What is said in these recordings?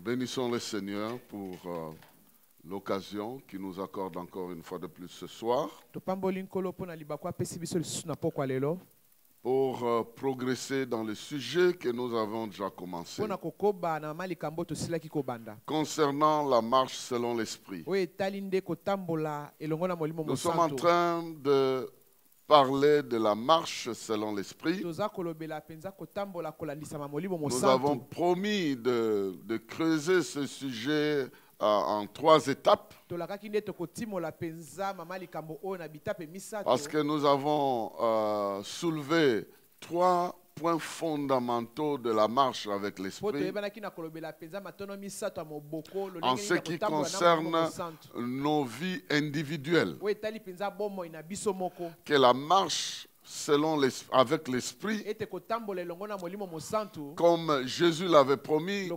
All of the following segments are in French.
Bénissons le Seigneur pour l'occasion qu'il nous accorde encore une fois de plus ce soir pour progresser dans le sujet que nous avons déjà commencé concernant la marche selon l'Esprit. Nous sommes en train de parler de la marche selon l'Esprit. Nous avons promis de creuser ce sujet en 3 étapes. Parce que nous avons soulevé 3 points fondamentaux de la marche avec l'Esprit en ce qui concerne nos vies individuelles. Que la marche avec l'Esprit, comme Jésus l'avait promis,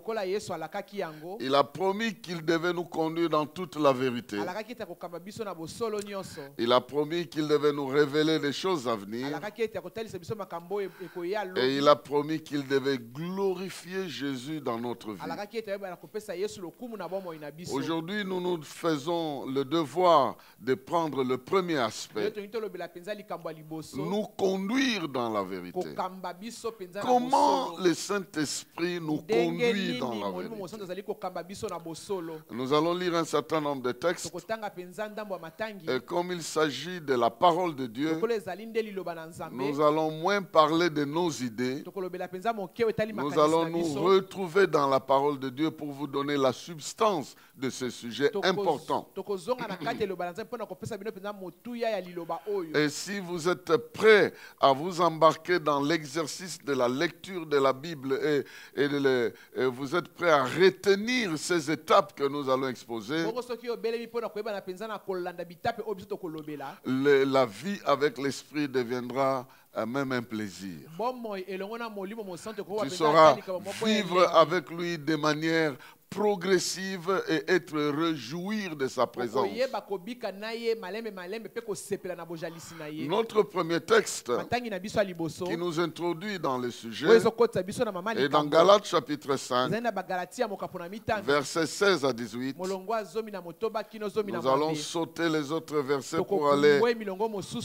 il a promis qu'il devait nous conduire dans toute la vérité. Il a promis qu'il devait nous révéler les choses à venir. Et il a promis qu'il devait glorifier Jésus dans notre vie. Aujourd'hui, nous nous faisons le devoir de prendre le premier aspect. Nous conduire dans la vérité. Comment le Saint-Esprit nous conduit dans la vérité? Nous allons lire un certain nombre de textes. Et comme il s'agit de la parole de Dieu, nous allons moins parler de nos idées. Nous allons nous retrouver dans la parole de Dieu pour vous donner la substance de ce sujet important. Et si vous êtes prêts à vous embarquer dans l'exercice de la lecture de la Bible et vous êtes prêts à retenir ces étapes que nous allons exposer, la vie avec l'Esprit deviendra même un plaisir. Tu sauras vivre avec lui de manière progressive et être réjouir de sa présence. Notre premier texte qui nous introduit dans le sujet est dans Galates chapitre 5, versets 16 à 18. Nous allons sauter les autres versets pour aller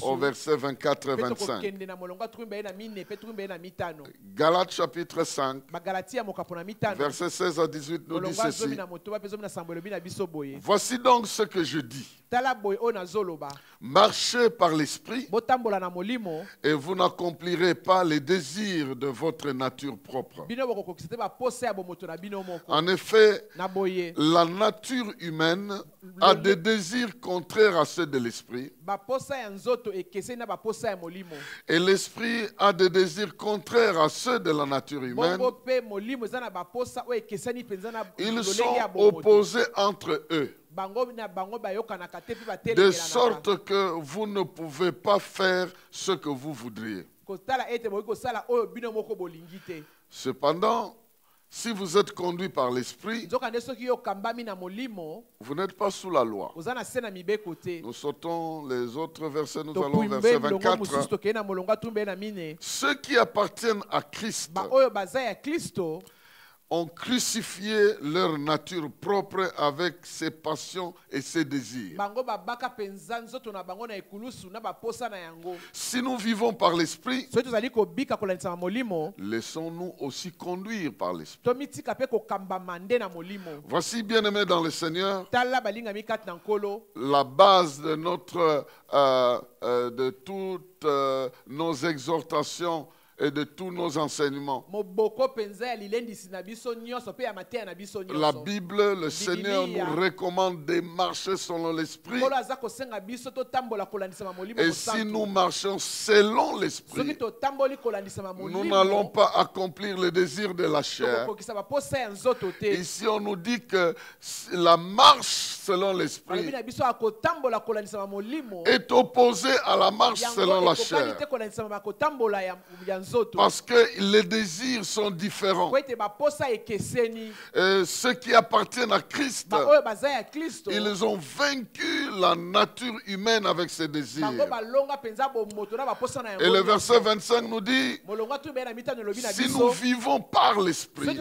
au verset 24 et 25. Galates chapitre 5, versets 16 à 18 nous dit ceci. Voici donc ce que je dis. Marchez par l'Esprit et vous n'accomplirez pas les désirs de votre nature propre. En effet, la nature humaine a des désirs contraires à ceux de l'Esprit et l'Esprit a des désirs contraires à ceux de la nature humaine. Ils sont opposés entre eux, de sorte que vous ne pouvez pas faire ce que vous voudriez. Cependant, si vous êtes conduit par l'Esprit, vous n'êtes pas sous la loi. Nous sautons les autres versets, nous allons au verset 24. Ceux qui appartiennent à Christ ont crucifié leur nature propre avec ses passions et ses désirs. Si nous vivons par l'Esprit, laissons-nous aussi conduire par l'Esprit. Voici, bien-aimés dans le Seigneur, la base de de toutes nos exhortations et de tous nos enseignements. La Bible, le Seigneur nous recommande de marcher selon l'Esprit. Et si nous marchons selon l'Esprit, nous n'allons pas accomplir les désirs de la chair. Ici, on nous dit que la marche selon l'Esprit est opposée à la marche selon la chair. Parce que les désirs sont différents. Ceux qui appartiennent à Christ, ils ont vaincu la nature humaine avec ses désirs. Et le verset 25 nous dit, si nous vivons par l'Esprit,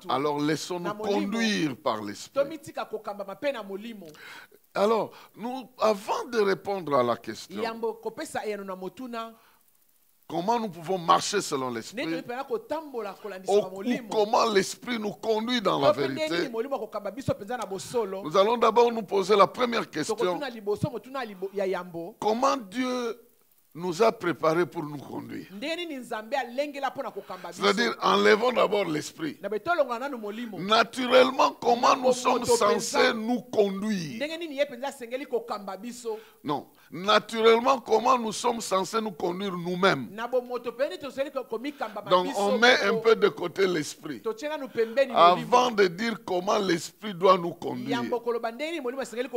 alors laissons-nous conduire par l'Esprit. Alors, avant de répondre à la question, comment nous pouvons marcher selon l'Esprit, ou comment l'Esprit nous conduit dans la vérité, nous allons d'abord nous poser la première question. Comment Dieu nous a préparés pour nous conduire? C'est-à-dire, enlevons d'abord l'esprit. Naturellement, comment nous sommes censés nous conduire? Non. Naturellement, comment nous sommes censés nous conduire nous-mêmes? Donc, on met un peu de côté l'esprit avant de dire comment l'esprit doit nous conduire.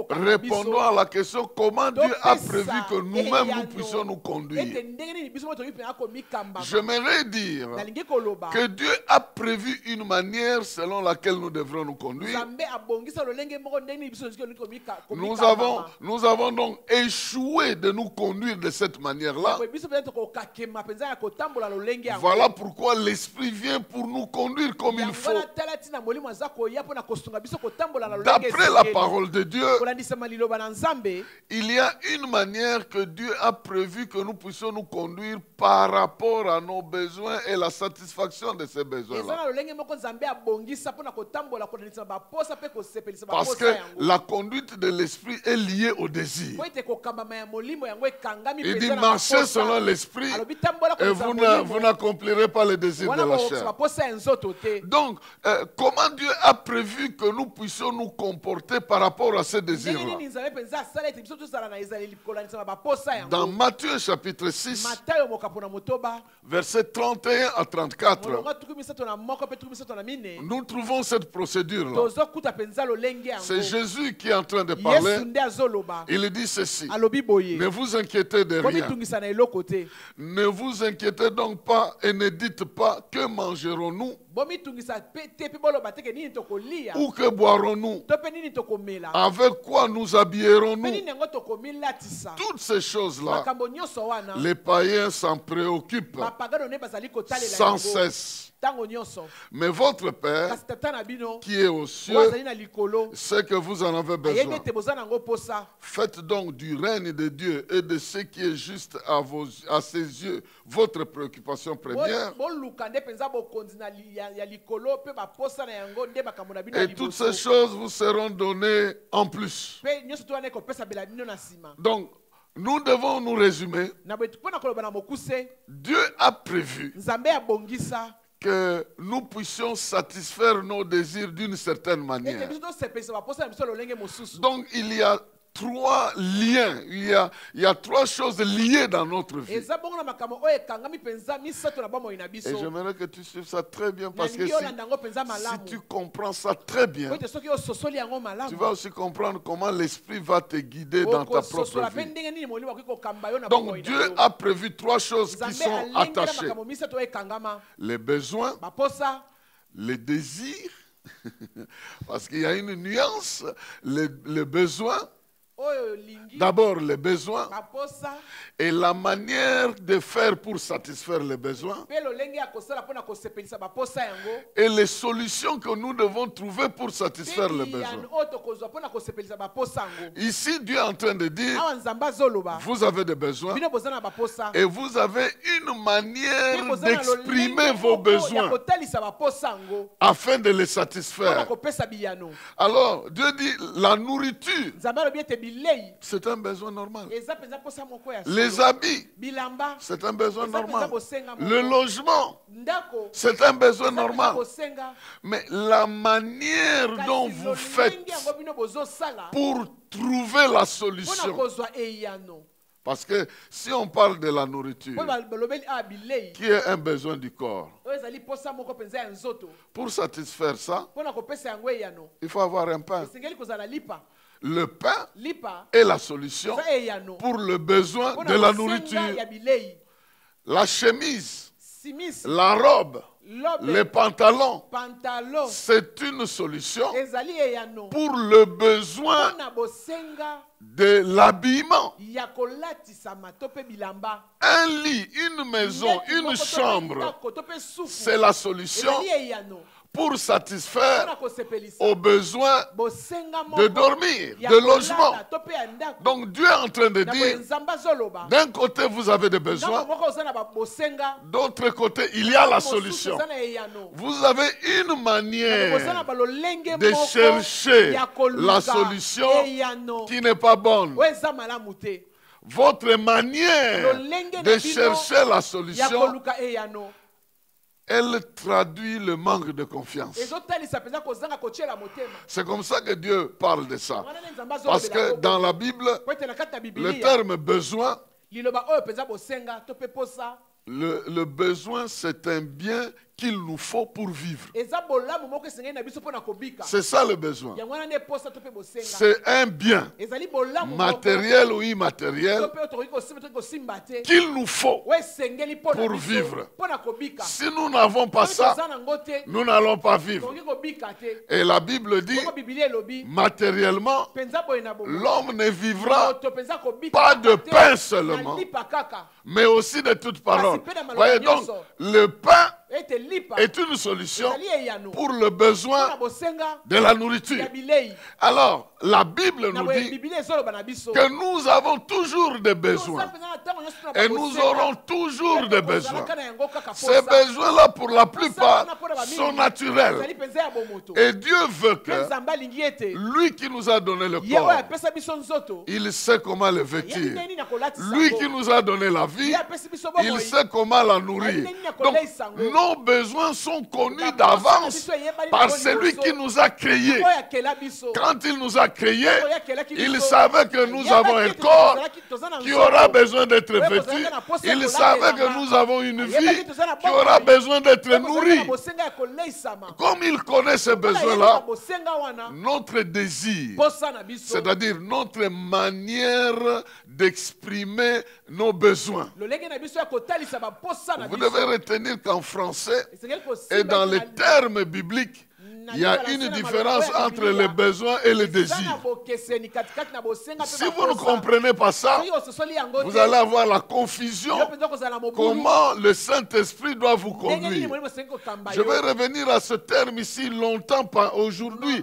Répondons à la question, comment Dieu a prévu que nous-mêmes nous puissions nous conduire. J'aimerais dire que Dieu a prévu une manière selon laquelle nous devrons nous conduire. Nous avons donc échoué de nous conduire de cette manière-là. Voilà pourquoi l'Esprit vient pour nous conduire comme il faut. D'après la parole de Dieu, il y a une manière que Dieu a prévu que nous puissions nous conduire par rapport à nos besoins et la satisfaction de ces besoins-là. Parce que la conduite de l'esprit est liée au désir. Il dit marchez selon l'esprit et vous n'accomplirez pas les désirs de la chair. Donc, comment Dieu a prévu que nous puissions nous comporter par rapport à ces désirs-là? Dans Matthieu chapitre 6, versets 31 à 34, nous trouvons cette procédure-là. C'est Jésus qui est en train de parler. Il dit ceci: ne vous inquiétez de rien. Ne vous inquiétez donc pas et ne dites pas que mangerons-nous ou que boirons-nous, avec quoi nous habillerons-nous. Toutes ces choses-là, les païens s'en préoccupent sans cesse. Mais votre Père qui est aux cieux sait que vous en avez besoin. Faites donc du règne de Dieu et de ce qui est juste à ses yeux votre préoccupation première. Et toutes ces choses vous seront données en plus. Donc, nous devons nous résumer. Dieu a prévu que nous puissions satisfaire nos désirs d'une certaine manière. Donc il y a trois liens, il y a trois choses liées dans notre vie. Et j'aimerais que tu suives ça très bien, parce que si tu comprends ça très bien, tu vas aussi comprendre comment l'esprit va te guider dans ta propre vie. Donc Dieu a prévu trois choses qui sont attachées: les besoins, les désirs, parce qu'il y a une nuance, les besoins. D'abord les besoins et la manière de faire pour satisfaire les besoins et les solutions que nous devons trouver pour satisfaire les besoins. Ici Dieu est en train de dire: vous avez des besoins et vous avez une manière d'exprimer vos besoins afin de les satisfaire. Alors Dieu dit la nourriture, c'est un besoin normal. Les habits, c'est un besoin normal. Le logement, c'est un besoin normal. Mais la manière dont vous faites pour trouver la solution, parce que si on parle de la nourriture, qui est un besoin du corps, pour satisfaire ça, il faut avoir un pain. Le pain est la solution pour le besoin de la nourriture. la chemise, la robe, les pantalons, c'est une solution pour le besoin de l'habillement. Un lit, une maison, une chambre, c'est la solution pour satisfaire aux besoins de dormir, de logement. Donc Dieu est en train de dire, d'un côté vous avez des besoins, d'autre côté il y a la solution. Vous avez une manière de chercher la solution qui n'est pas bonne. Votre manière de chercher la solution, elle traduit le manque de confiance. C'est comme ça que Dieu parle de ça. Parce que dans la Bible, le terme besoin, le besoin, c'est un bien qu'il nous faut pour vivre. C'est ça le besoin. C'est un bien, matériel ou immatériel, qu'il nous faut pour vivre. Si nous n'avons pas ça, nous n'allons pas vivre. Et la Bible dit, matériellement, l'homme ne vivra pas de pain seulement, mais aussi de toute parole. Voyez donc, le pain est une solution pour le besoin de la nourriture. Alors, la Bible nous dit que nous avons toujours des besoins. Et nous aurons toujours des besoins. Ces besoins-là, pour la plupart, sont naturels. Et Dieu veut que lui qui nous a donné le corps, il sait comment le vêtir. Lui qui nous a donné la vie, il sait comment la nourrir. Donc, nos besoins sont connus d'avance par celui qui nous a créés. Quand il nous a créés, il savait que nous avons un corps qui aura besoin d'être vêtu. Il savait que nous avons une vie qui aura besoin d'être nourrie. Comme il connaît ces besoins-là, notre désir, c'est-à-dire notre manière d'exprimer nos besoins. Vous devez retenir qu'en français et dans les termes bibliques, il y a une différence entre les besoins et les désirs. Si vous ne comprenez pas ça, vous allez avoir la confusion. Comment le Saint-Esprit doit vous conduire. Je vais revenir à ce terme ici longtemps, pas aujourd'hui.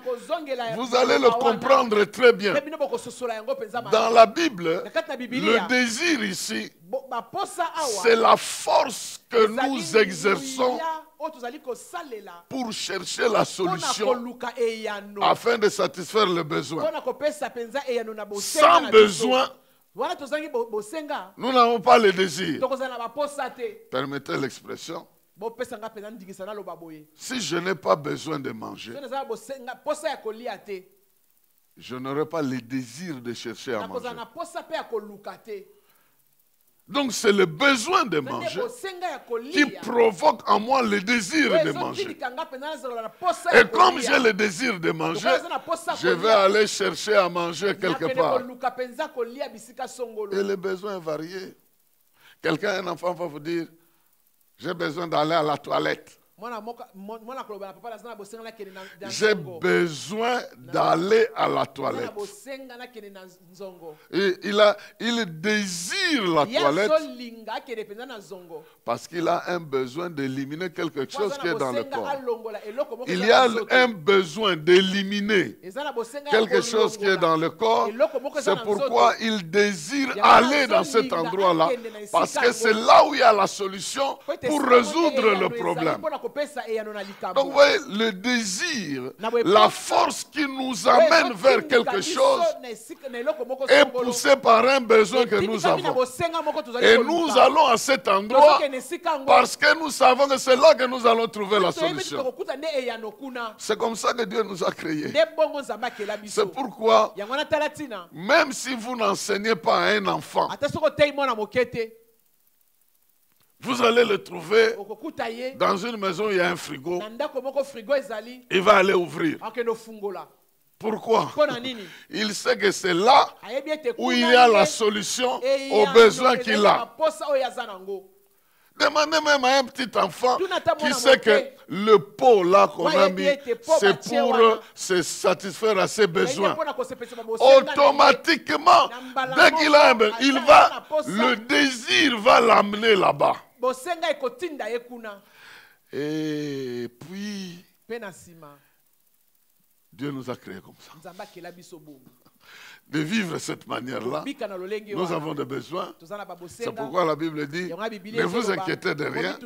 Vous allez le comprendre très bien. Dans la Bible, le désir ici, c'est la force que nous exerçons pour chercher la solution afin de satisfaire le besoin. Sans besoin, nous n'avons pas le désir. Permettez l'expression. Si je n'ai pas besoin de manger, je n'aurai pas le désir de chercher à manger. Donc c'est le besoin de manger qui provoque en moi le désir de manger. Et comme j'ai le désir de manger, je vais aller chercher à manger quelque part. Et le besoin est varié. Quelqu'un, un enfant va vous dire, j'ai besoin d'aller à la toilette. J'ai besoin d'aller à la toilette. Et il désire la toilette parce qu'il a un besoin d'éliminer quelque chose qui est dans le corps. Il y a un besoin d'éliminer quelque chose qui est dans le corps. C'est pourquoi il désire aller dans cet endroit-là, parce que c'est là où il y a la solution pour résoudre le problème. Donc vous voyez, le désir, la force qui nous amène vers quelque chose est poussée par un besoin que nous avons. Et nous allons à cet endroit parce que nous savons que c'est là que nous allons trouver la solution. C'est comme ça que Dieu nous a créés. C'est pourquoi, même si vous n'enseignez pas à un enfant, vous allez le trouver dans une maison où il y a un frigo. Il va aller ouvrir. Pourquoi? Il sait que c'est là où il y a la solution aux besoins qu'il a. Demandez même à un petit enfant qui sait que le pot là qu'on a mis, c'est pour se satisfaire à ses besoins. Automatiquement, dès qu'il a un besoin, le désir va l'amener là-bas. Et puis, Dieu nous a créés comme ça. De vivre cette manière-là, nous avons des besoins. C'est pourquoi la Bible dit, ne vous inquiétez de rien.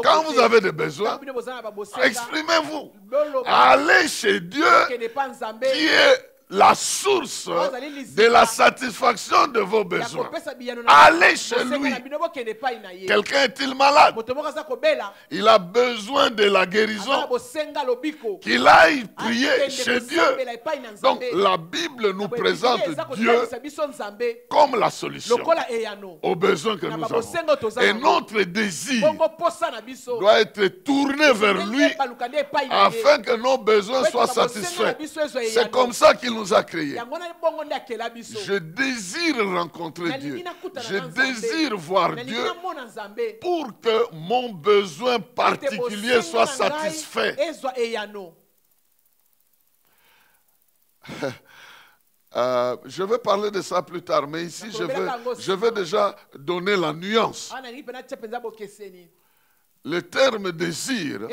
Quand vous avez des besoins, exprimez-vous. Allez chez Dieu qui est la source de la satisfaction de vos besoins. Allez chez lui. Quelqu'un est-il malade? Il a besoin de la guérison. Qu'il aille prier chez Dieu. Donc la Bible nous présente Dieu comme la solution aux besoins que nous avons. Et notre désir doit être tourné vers lui afin que nos besoins soient satisfaits. C'est comme ça qu'il nous a créés. Je désire rencontrer Dieu. Je désire voir Dieu pour que mon besoin particulier soit satisfait. Je vais parler de ça plus tard, mais ici je vais déjà donner la nuance. Le terme désir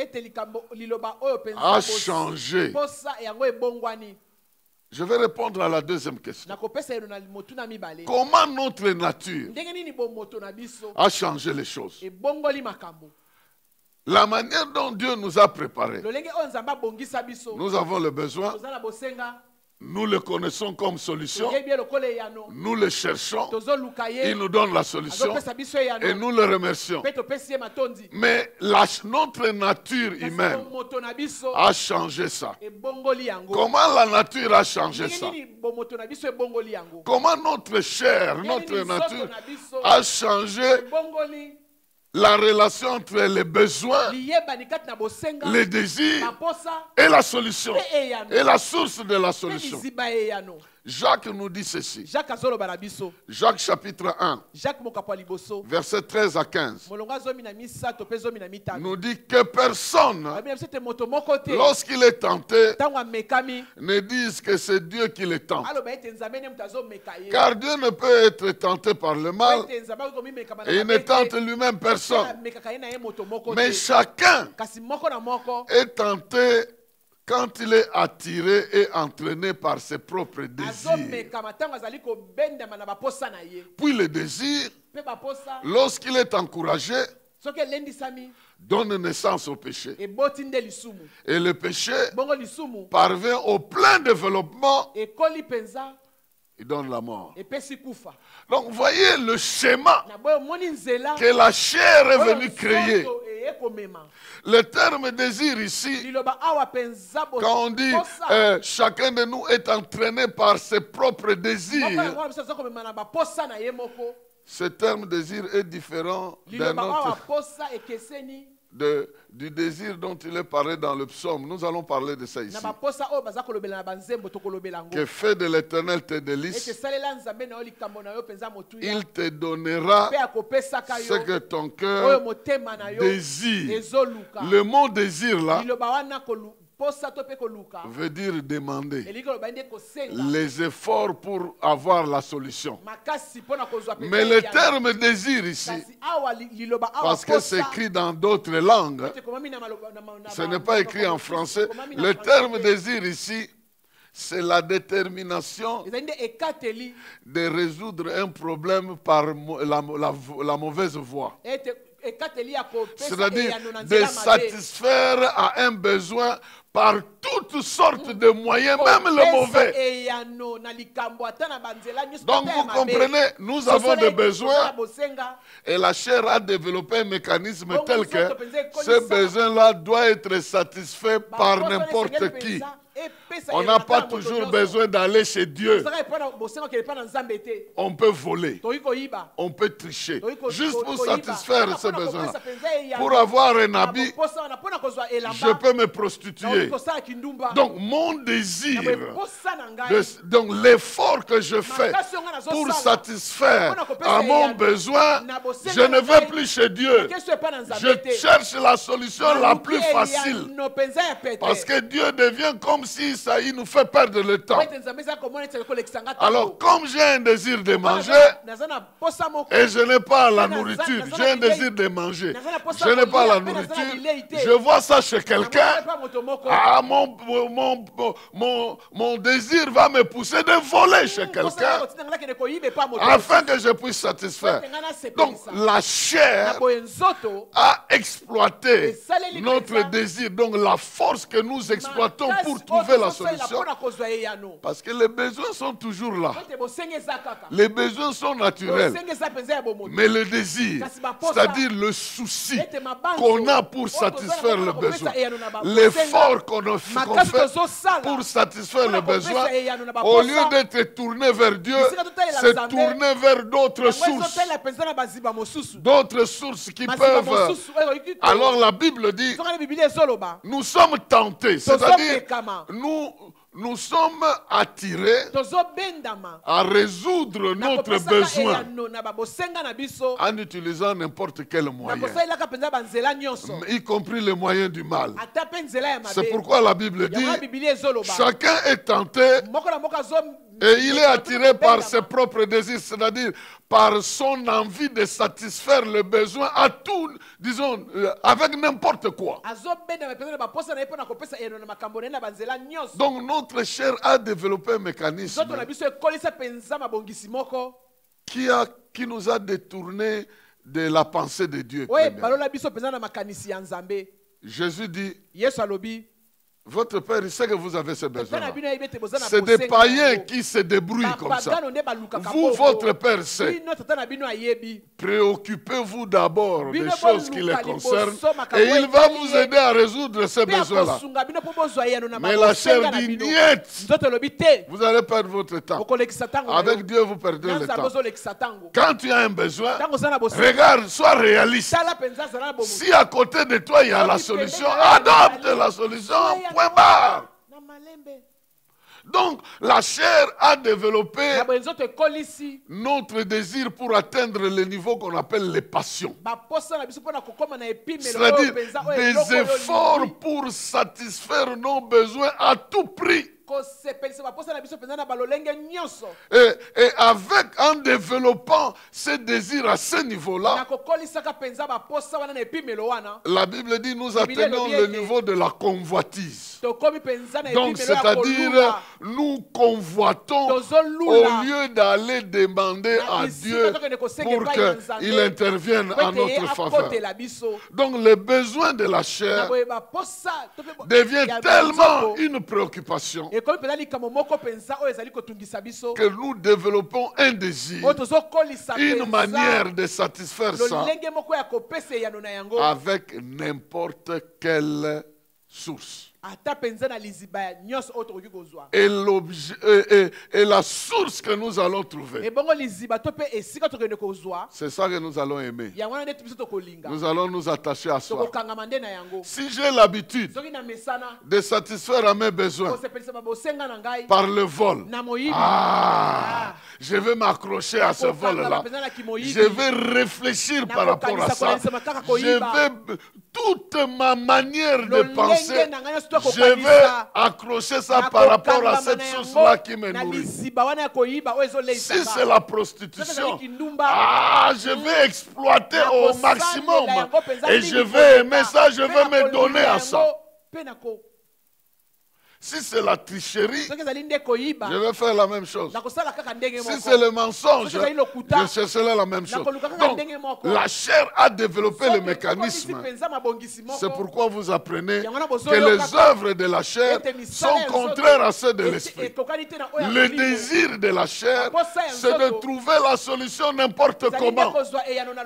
a changé. Je vais répondre à la deuxième question. Comment notre nature a changé les choses? La manière dont Dieu nous a préparés. Nous avons le besoin. Nous le connaissons comme solution. Nous le cherchons. Il nous donne la solution. Et nous le remercions. Mais notre nature humaine a changé ça. Comment la nature a changé ça? Comment notre chair, notre nature a changé la relation entre les besoins, les désirs et la solution, et la source de la solution. Jacques nous dit ceci. Jacques chapitre 1, verset 13 à 15, nous dit que personne, lorsqu'il est tenté, ne dise que c'est Dieu qui le tente. Car Dieu ne peut être tenté par le mal et il ne tente lui-même personne. Mais chacun est tenté quand il est attiré et entraîné par ses propres désirs. Puis le désir, lorsqu'il est encouragé, donne naissance au péché. Et le péché parvient au plein développement. Il donne la mort. Donc vous voyez le schéma que la chair est venue créer. Le terme désir ici, quand on dit chacun de nous est entraîné par ses propres désirs, ce terme désir est différent d'un autre. Du désir dont il est parlé dans le psaume. Nous allons parler de ça ici. Que fait de l'Éternel tes délices, il te donnera ce que ton cœur désire. Le mot désir là veut dire demander les efforts pour avoir la solution. Mais le terme désir ici, parce que c'est écrit dans d'autres langues, ce n'est pas écrit en français, le terme désir ici, c'est la détermination de résoudre un problème par la mauvaise voie. C'est-à-dire de satisfaire à un besoin par toutes sortes de moyens, même le mauvais. Donc vous comprenez, nous avons des besoins et la chair a développé un mécanisme tel que ce besoin-là doit être satisfait par n'importe qui. On n'a pas toujours besoin d'aller chez Dieu. On peut voler. On peut tricher. Juste pour satisfaire ce besoin. Pour avoir un habit, je peux me prostituer. Donc mon désir, donc l'effort que je fais pour satisfaire à mon besoin, je ne vais plus chez Dieu. Je cherche la solution la plus facile. Parce que Dieu devient comme si ça il nous fait perdre le temps. Alors comme j'ai un désir de manger et je n'ai pas la nourriture, j'ai un désir de manger, je n'ai pas la nourriture, je vois ça chez quelqu'un, ah, mon désir va me pousser de voler chez quelqu'un afin que je puisse satisfaire. Donc la chair a exploité notre désir, donc la force que nous exploitons pour trouver la solution. Parce que les besoins sont toujours là. Les besoins sont naturels. Mais le désir, c'est-à-dire le souci qu'on a pour satisfaire le besoin, l'effort qu'on fait pour satisfaire le besoin, au lieu d'être tourné vers Dieu, c'est tourné vers d'autres sources. D'autres sources qui peuvent... Alors la Bible dit, nous sommes tentés, c'est-à-dire nous sommes attirés à résoudre notre besoin en utilisant n'importe quel moyen, y compris les moyens du mal. C'est pourquoi la Bible dit, chacun est tenté et il est attiré par ses propres désirs, c'est-à-dire par son envie de satisfaire le besoin à tout, disons, avec n'importe quoi. Donc notre chair a développé un mécanisme qui nous a détourné de la pensée de Dieu. Jésus dit, votre Père, il sait que vous avez ce besoin. C'est des païens qui se débrouillent comme ça. Vous, votre Père, sait. Préoccupez-vous d'abord des choses qui les concernent et il va vous aider à résoudre ces besoins-là. Mais la chair dit, niet, vous allez perdre votre temps. Avec Dieu, vous perdez le temps. Quand tu as un besoin, regarde, sois réaliste. Si à côté de toi, il y a la solution, adopte la solution. Point barre. Donc, la chair a développé notre désir pour atteindre le niveau qu'on appelle les passions. C'est-à-dire des efforts pour satisfaire nos besoins à tout prix. Et en développant ces désirs à ce niveau-là, la Bible dit nous atteignons le niveau de la convoitise. Donc c'est-à-dire nous convoitons au lieu d'aller demander à Dieu pour qu'il intervienne en notre faveur. Donc le besoin de la chair devient tellement une préoccupation que nous développons un désir, une manière de satisfaire ça avec n'importe quelle source. Et la source que nous allons trouver, c'est ça que nous allons aimer. Nous allons nous attacher à soi. Si j'ai l'habitude de satisfaire à mes besoins par le vol, je vais m'accrocher à ce vol-là. Je vais réfléchir par rapport à ça. Toute ma manière de penser, je vais accrocher ça par rapport à cette source-là qui me nourrit. Si c'est la prostitution, je vais exploiter au maximum. Et je vais aimer ça, je vais me donner à ça. Si c'est la tricherie, je vais faire la même chose. Si c'est le mensonge, je chercherai la même chose. Donc, la chair a développé le mécanisme. C'est pourquoi vous apprenez que les œuvres de la chair sont contraires à ceux de l'esprit. Le désir de la chair, c'est de trouver la solution n'importe comment.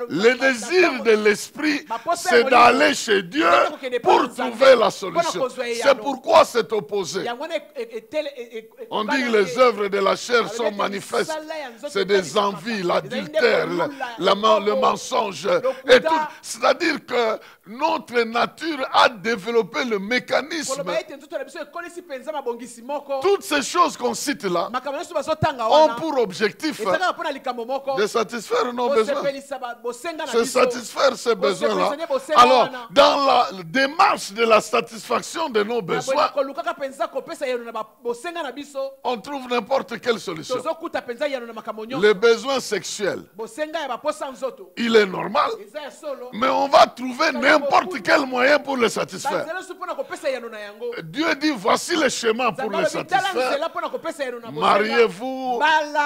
Le désir de l'esprit, c'est d'aller chez Dieu pour trouver la solution. C'est pourquoi cette opposition. exposées. On dit que les œuvres de la chair sont manifestes. C'est des envies, l'adultère, le mensonge. Et tout. C'est-à-dire que notre nature a développé le mécanisme. Toutes ces choses qu'on cite là ont pour objectif de satisfaire nos besoins. De satisfaire ces besoins-là. Alors, dans la démarche de la satisfaction de nos besoins, on trouve n'importe quelle solution. Le besoin sexuel, il est normal, mais on va trouver n'importe quel moyen pour le satisfaire. Dieu dit, voici le schéma pour le satisfaire. Mariez-vous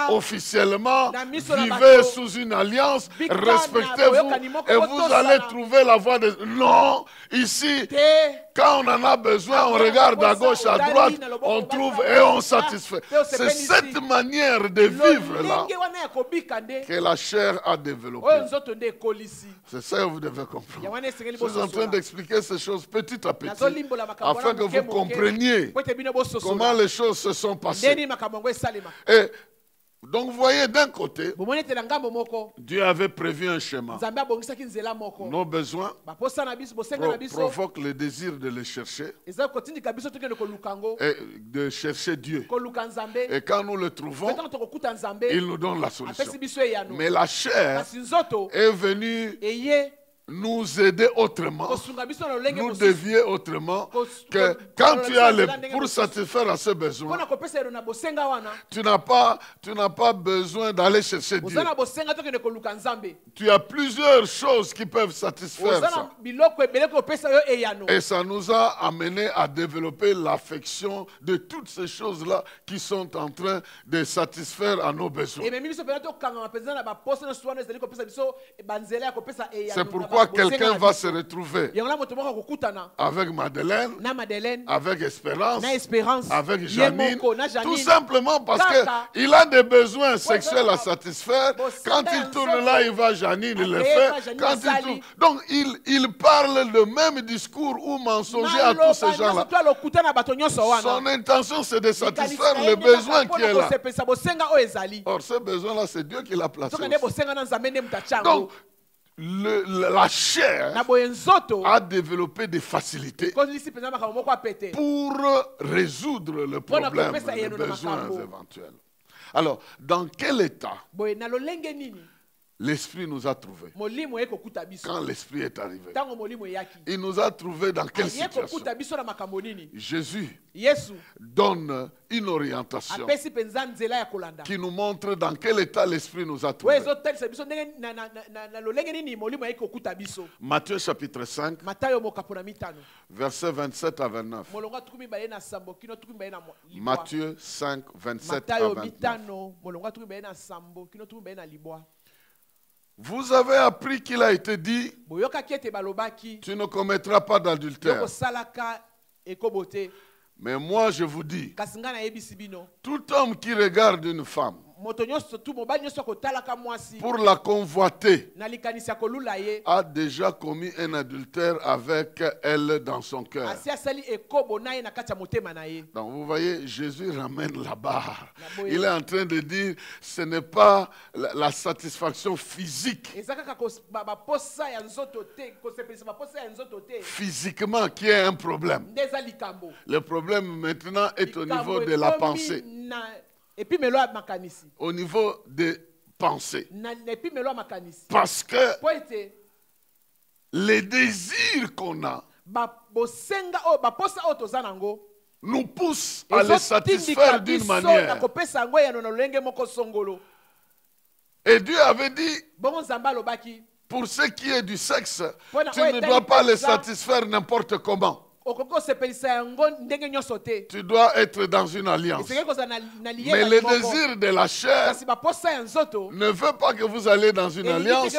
officiellement, vivez sous une alliance, respectez-vous et vous allez trouver la voie de... Non, ici, quand on en a besoin, on regarde à gauche, à droite, on trouve et on satisfait. C'est cette manière de vivre là que la chair a développé. C'est ça que vous devez comprendre. Je suis en train d'expliquer ces choses petit à petit afin que vous compreniez comment les choses se sont passées. Et donc vous voyez, d'un côté, Dieu avait prévu un schéma. Nos besoins provoquent le désir de les chercher et de chercher Dieu. Et quand nous le trouvons, il nous donne la solution. Mais la chair est venue nous aider autrement, nous dévier autrement, que quand tu as pour satisfaire à ce besoin, tu n'as pas besoin d'aller chercher Dieu. Tu as plusieurs choses qui peuvent satisfaire ça. Et ça nous a amené à développer l'affection de toutes ces choses-là qui sont en train de satisfaire à nos besoins. C'est pourquoi quelqu'un va se retrouver avec Madeleine, avec Espérance, avec Janine, tout simplement parce qu'il a des besoins sexuels à satisfaire. Quand il tourne là, il va Janine, il le fait. Quand il tourne... Donc il parle le même discours ou mensonger à tous ces gens-là. Son intention, c'est de satisfaire le besoin qui est là. Or, ce besoin-là, c'est Dieu qui l'a placé. Donc, la chair a développé des facilités pour résoudre le problème, les besoins éventuels. Alors, dans quel état l'Esprit nous a trouvés? Quand l'Esprit est arrivé, il nous a trouvés dans quelle situation? Jésus donne une orientation qui nous montre dans quel état l'Esprit nous a trouvés. Matthieu chapitre 5, versets 27 à 29. Matthieu 5, 27 à 29. Vous avez appris qu'il a été dit, tu ne commettras pas d'adultère. Mais moi je vous dis, tout homme qui regarde une femme pour la convoiter a déjà commis un adultère avec elle dans son cœur. Donc vous voyez, Jésus ramène la barre. Il est en train de dire, ce n'est pas la satisfaction physique, physiquement qui est un problème. Le problème maintenant est au niveau de la pensée. Au niveau des pensées. Parce que les désirs qu'on a nous poussent à les satisfaire d'une manière. Et Dieu avait dit, pour ce qui est du sexe, tu ne dois pas les satisfaire n'importe comment. Tu dois être dans une alliance. Mais le désir de la chair ne veut pas que vous allez dans une alliance.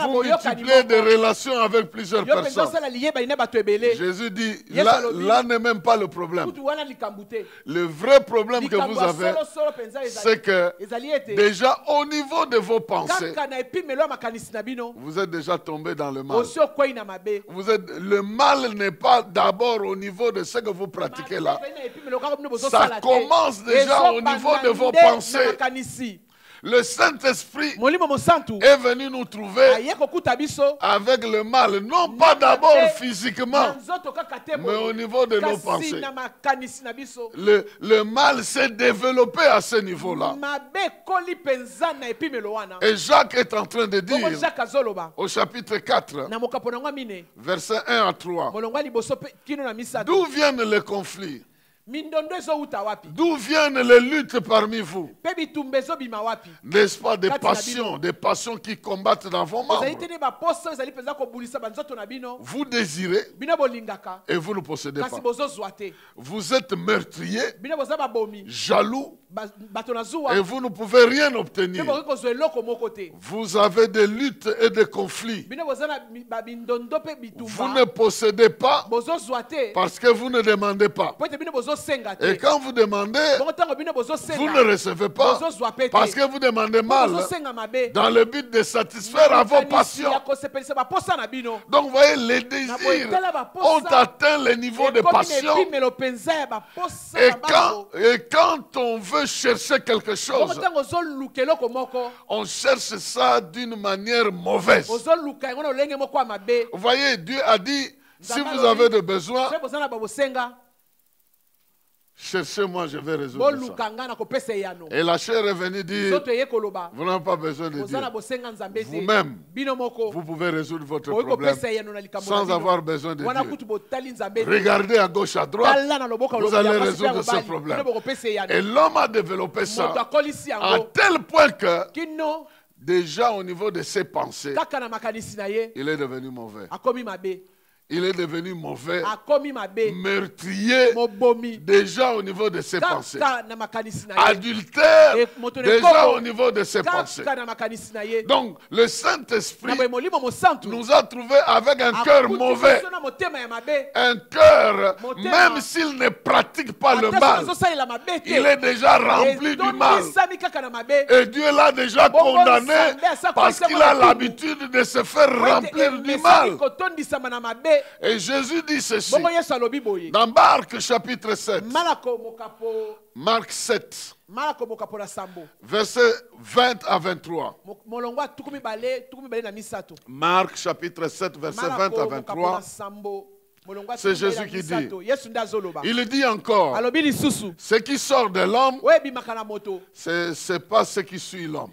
Vous multipliez des relations avec plusieurs personnes. Jésus dit, là n'est même pas le problème. Le vrai problème que vous avez, c'est que déjà au niveau de vos pensées, vous êtes déjà tombé dans le mal. Le mal n'est pas dans d'abord au niveau de ce que vous pratiquez là. Ça commence déjà au niveau de vos pensées. Le Saint-Esprit est venu nous trouver avec le mal, non pas d'abord physiquement, mais au niveau de nos pensées. Le mal s'est développé à ce niveau-là. Et Jacques est en train de dire, au chapitre 4, versets 1 à 3, d'où viennent les conflits? D'où viennent les luttes parmi vous? N'est-ce pas des passions qui combattent dans vos membres? Vous désirez et vous ne possédez pas. Vous êtes meurtrier, jaloux, et vous ne pouvez rien obtenir. Vous avez des luttes et des conflits. Vous ne possédez pas parce que vous ne demandez pas. Et quand vous demandez, vous ne recevez pas parce que vous demandez mal dans le but de satisfaire à vos passions. Donc vous voyez, les désirs ont atteint le niveau de passion. Et quand on veut chercher quelque chose, on cherche ça d'une manière mauvaise. Vous voyez, Dieu a dit, si vous avez des besoins, cherchez-moi, je vais résoudre ça. Et la chair est venue dire, vous n'avez pas besoin de Dieu. Vous-même, vous pouvez résoudre votre problème sans avoir besoin de Dieu. Regardez à gauche, à droite, vous allez résoudre ce problème. Et l'homme a développé ça à tel point que déjà au niveau de ses pensées, il est devenu mauvais. Il est devenu mauvais, meurtrier, déjà au niveau de ses pensées. Adultère, déjà au niveau de ses pensées. Donc, le Saint-Esprit nous a trouvés avec un cœur mauvais. Un cœur, même s'il ne pratique pas le mal, il est déjà rempli du mal. Et Dieu l'a déjà condamné parce qu'il a l'habitude de se faire remplir du mal. Et Jésus dit ceci dans Marc chapitre 7. Marc 7. Versets 20 à 23. Marc chapitre 7, verset 20 à 23. C'est Jésus qui dit. Il dit encore, ce qui sort de l'homme, ce n'est pas ce qui suit l'homme.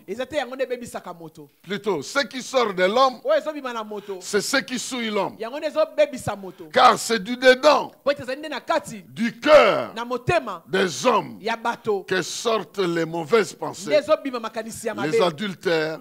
Plutôt, ce qui sort de l'homme, c'est ce qui suit l'homme. Car c'est du dedans, du cœur des hommes que sortent les mauvaises pensées, les adultères,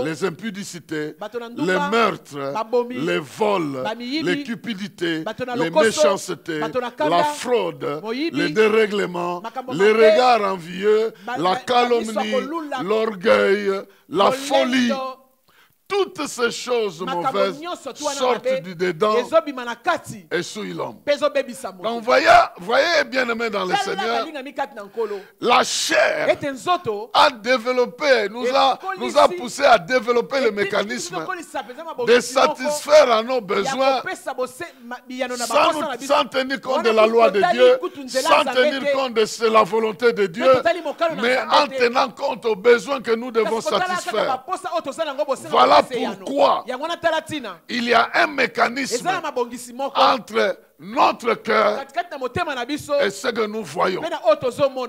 les impudicités, les meurtres, les vols, les cupidités, les méchancetés, la fraude, les dérèglements, les regards envieux, la calomnie, l'orgueil, la folie. Toutes ces choses mauvaises sortent du dedans et souillent l'homme. Donc voyez bien aimé dans le Seigneur, la chair a développé, nous a poussé à développer le mécanisme de satisfaire à nos besoins sans tenir compte de la loi de Dieu, sans tenir compte de la volonté de Dieu, mais en tenant compte aux besoins que nous devons satisfaire. Voilà pourquoi il y a un mécanisme entre notre cœur et ce que nous voyons.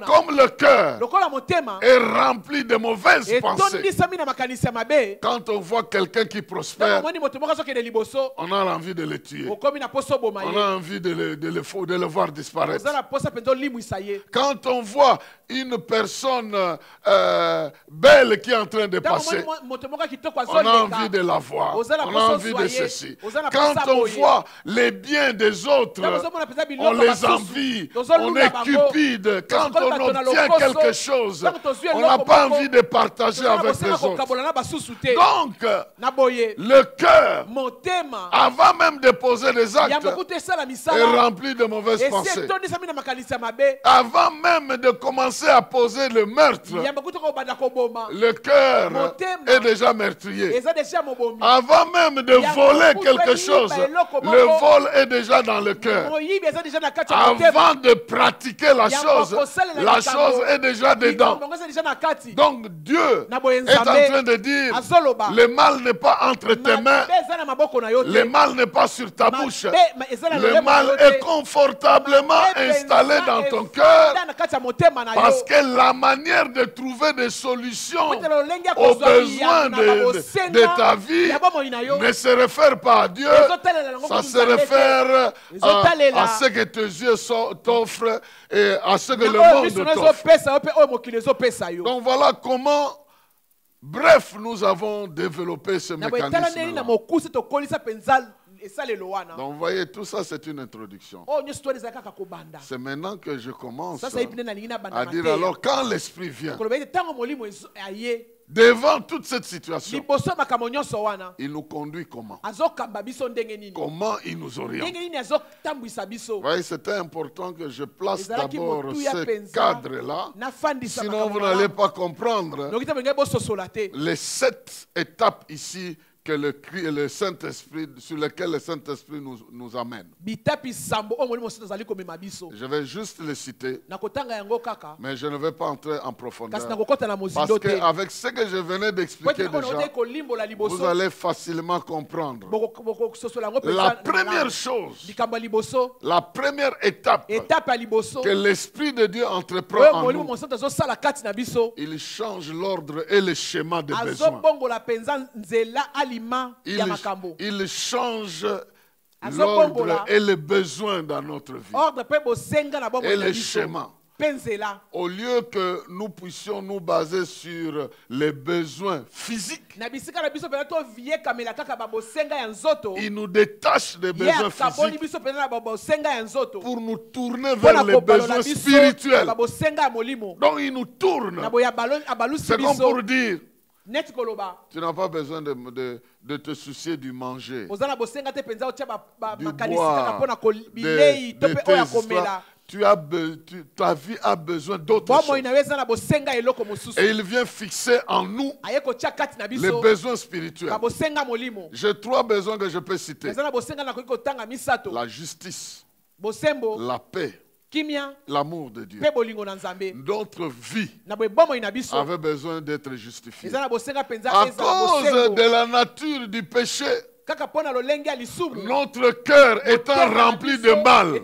Comme le cœur est rempli de mauvaises pensées, quand on voit quelqu'un qui prospère, on a envie de le tuer. On a envie de le voir disparaître. Quand on voit une personne belle qui est en train de passer, on a envie de la voir. On a envie de ceci. Quand on voit les biens des autres, on les envie, on est cupide. Quand on obtient quelque chose, on n'a pas envie de partager avec les autres. Donc, le cœur, avant même de poser des actes, est rempli de mauvaises pensées. Avant même de commencer à poser le meurtre, le cœur est déjà meurtrier. Avant même de voler quelque chose, le vol est déjà dans le le cœur. Avant de pratiquer la chose est déjà dedans. Donc Dieu est en train de dire, le mal n'est pas entre tes mains, le mal n'est pas sur ta bouche, le mal est confortablement installé dans ton cœur, parce que la manière de trouver des solutions aux besoins de ta vie ne se réfère pas à Dieu, ça se réfère à ce que tes yeux t'offrent et à ce que le monde t'offre. Donc voilà comment, bref, nous avons développé ce mécanisme. Donc vous voyez, tout ça c'est une introduction. C'est maintenant que je commence à dire, alors quand l'Esprit vient, devant toute cette situation, il nous conduit comment? Comment il nous oriente? Vous voyez, c'était important que je place d'abord ce cadre-là. Sinon, vous n'allez pas comprendre les 7 étapes ici que le Saint-Esprit, sur lesquelles le Saint-Esprit nous amène. Je vais juste les citer, mais je ne vais pas entrer en profondeur. Parce qu'avec ce que je venais d'expliquer déjà, vous allez facilement comprendre. La première chose, la première étape que l'Esprit de Dieu entreprend en nous, il change l'ordre et le schéma des besoins. Il change l'ordre et les besoins dans notre vie. Et les schémas. Au lieu que nous puissions nous baser sur les besoins physiques, il nous détache des besoins physiques pour nous tourner vers les besoins spirituels. Donc il nous tourne. C'est comme pour dire, tu n'as pas besoin de te soucier du manger, du boire, de tes histoires. Ta vie a besoin d'autre chose. Et il vient fixer en nous les besoins spirituels. J'ai 3 besoins que je peux citer. La justice, la paix, l'amour de Dieu. Notre vie avait besoin d'être justifiée. À cause de la nature du péché, notre cœur étant rempli de mal,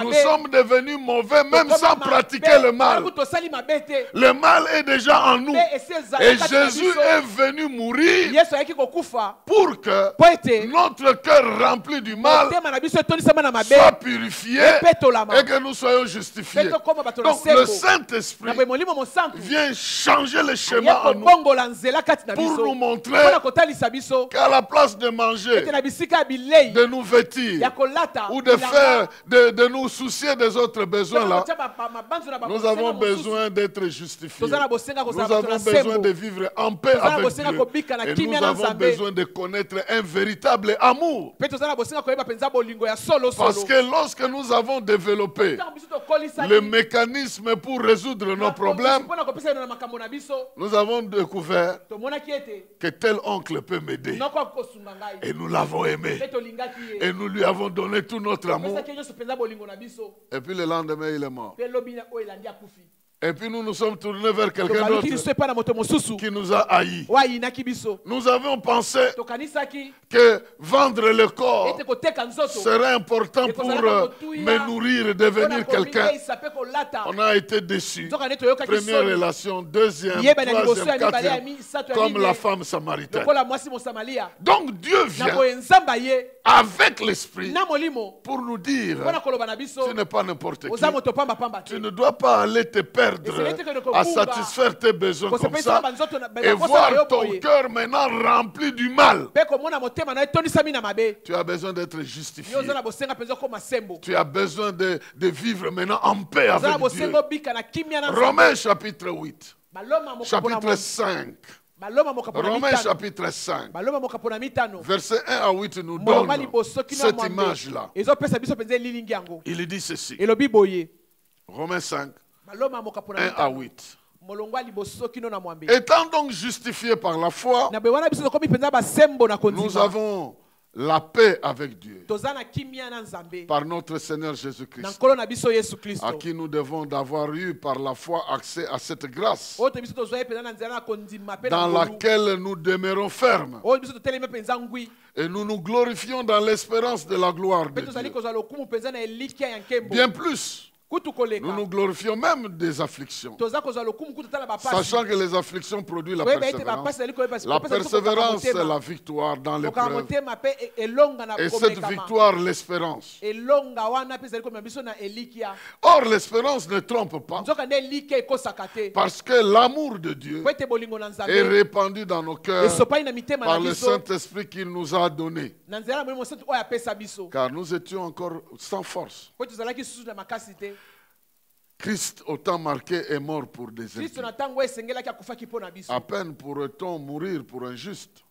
nous sommes devenus mauvais même sans pratiquer le mal. Le mal est déjà en nous. Et Jésus est venu mourir pour que notre cœur rempli du mal soit purifié et que nous soyons justifiés. Donc le Saint-Esprit vient changer le schéma en nous pour nous montrer qu'à la place de manger, de nous vêtir ou de nous soucier des autres besoins là, nous avons besoin d'être justifiés. Nous avons besoin de vivre en paix avec Dieu. Et nous avons besoin de connaître un véritable amour. Parce que lorsque nous avons développé le mécanisme pour résoudre nos problèmes, nous avons découvert que tel oncle peut m'aider. Et nous l'avons aimé. Et nous lui avons donné tout notre amour. Et puis le lendemain, il est mort. Et puis nous nous sommes tournés vers quelqu'un d'autre qui nous a haïs. Nous avions pensé que vendre le corps serait important pour me nourrir et devenir quelqu'un. On a été déçus. Première relation, deuxième, troisième, quatrième, comme la femme samaritaine. Donc Dieu vient avec l'Esprit pour nous dire, tu n'es pas n'importe qui. Tu ne dois pas aller te perdre à satisfaire tes besoins comme ça et voir ton cœur maintenant rempli du mal. Tu as besoin d'être justifié. Tu as besoin de vivre maintenant en paix avec Dieu. Romains chapitre 8, chapitre 5. Romains chapitre 5, verset 1 à 8 nous donne cette image-là. Il dit ceci. Romains 5, 1 à 8. Étant donc justifiés par la foi, nous avons la paix avec Dieu par notre Seigneur Jésus-Christ, à qui nous devons d'avoir eu par la foi accès à cette grâce dans laquelle nous demeurons fermes et nous nous glorifions dans l'espérance de la gloire de Dieu. Bien plus, nous nous glorifions même des afflictions, sachant que les afflictions produisent la persévérance. La persévérance, c'est la victoire dans l'épreuve. Et cette victoire, l'espérance. Or, l'espérance ne trompe pas, parce que l'amour de Dieu est répandu dans nos cœurs par le Saint-Esprit qu'il nous a donné. Car nous étions encore sans force. Christ, au temps marqué, est mort pour des impies. À peine pourrait-on mourir pour un juste.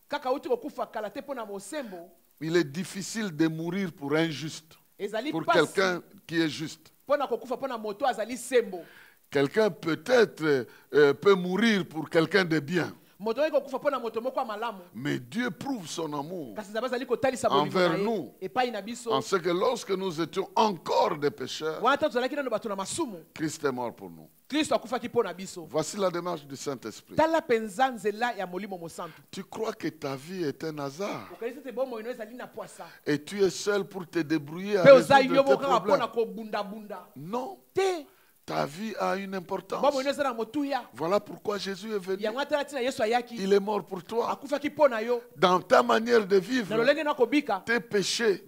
Il est difficile de mourir pour un juste, pour quelqu'un qui est juste. Quelqu'un peut-être peut mourir pour quelqu'un de bien. Mais Dieu prouve son amour envers nous, en ce que lorsque nous étions encore des pécheurs, Christ est mort pour nous. Voici la démarche du Saint-Esprit. Tu crois que ta vie est un hasard et tu es seul pour te débrouiller à résoudre tes problèmes. Non. Ta vie a une importance. Voilà pourquoi Jésus est venu. Il est mort pour toi. Dans ta manière de vivre, tes péchés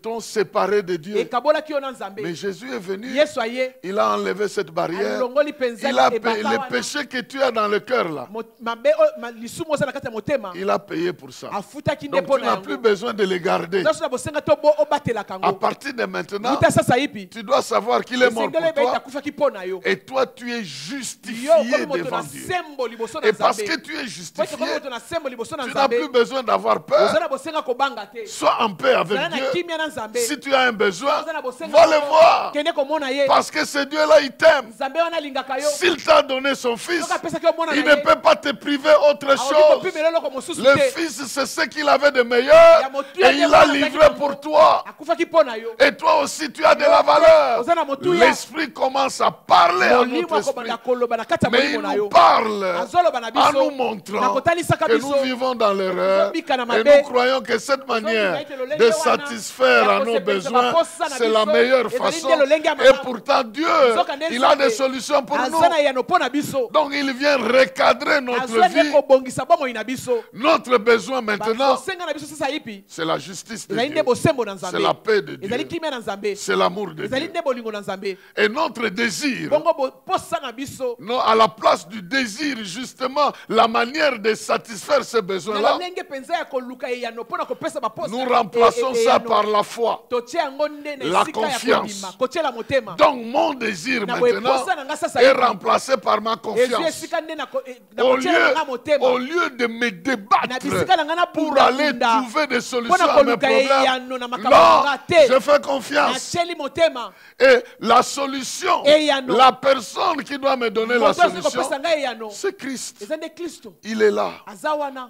t'ont séparé de Dieu. Mais Jésus est venu. Il a enlevé cette barrière. Il a payé les péchés que tu as dans le cœur là. Il a payé pour ça. Donc tu n'as plus besoin de les garder. À partir de maintenant, tu dois savoir qu'il est mort pour toi. Et toi, tu es justifié devant Dieu. Et parce que tu es justifié, tu n'as plus besoin d'avoir peur. Sois en paix avec Dieu. Si tu as un besoin, va le voir. Parce que ce Dieu-là, il t'aime. S'il t'a donné son fils, il ne peut pas te priver autre chose. Le fils, c'est ce qu'il avait de meilleur et il l'a livré pour toi. Et toi aussi, tu as de la valeur. L'esprit commence à parler à notre esprit. Mais il nous parle en nous montrant que nous vivons dans l'erreur et nous croyons que cette manière de satisfaire à nos besoins, c'est la meilleure façon. Et pourtant, Dieu, il a des solutions pour nous. Donc, il vient recadrer notre vie. Notre besoin maintenant, c'est la justice de Dieu. C'est la paix de Dieu. C'est l'amour de Dieu. Et notre désir, non, à la place du désir, justement, la manière de satisfaire ces besoins-là, nous remplaçons ça par la foi, la confiance. Donc mon désir maintenant est remplacé par ma confiance. Au lieu de me débattre pour aller trouver des solutions à mes problèmes, non, je fais confiance. Et la solution, la personne qui doit me donner la solution, c'est Christ. Il est là.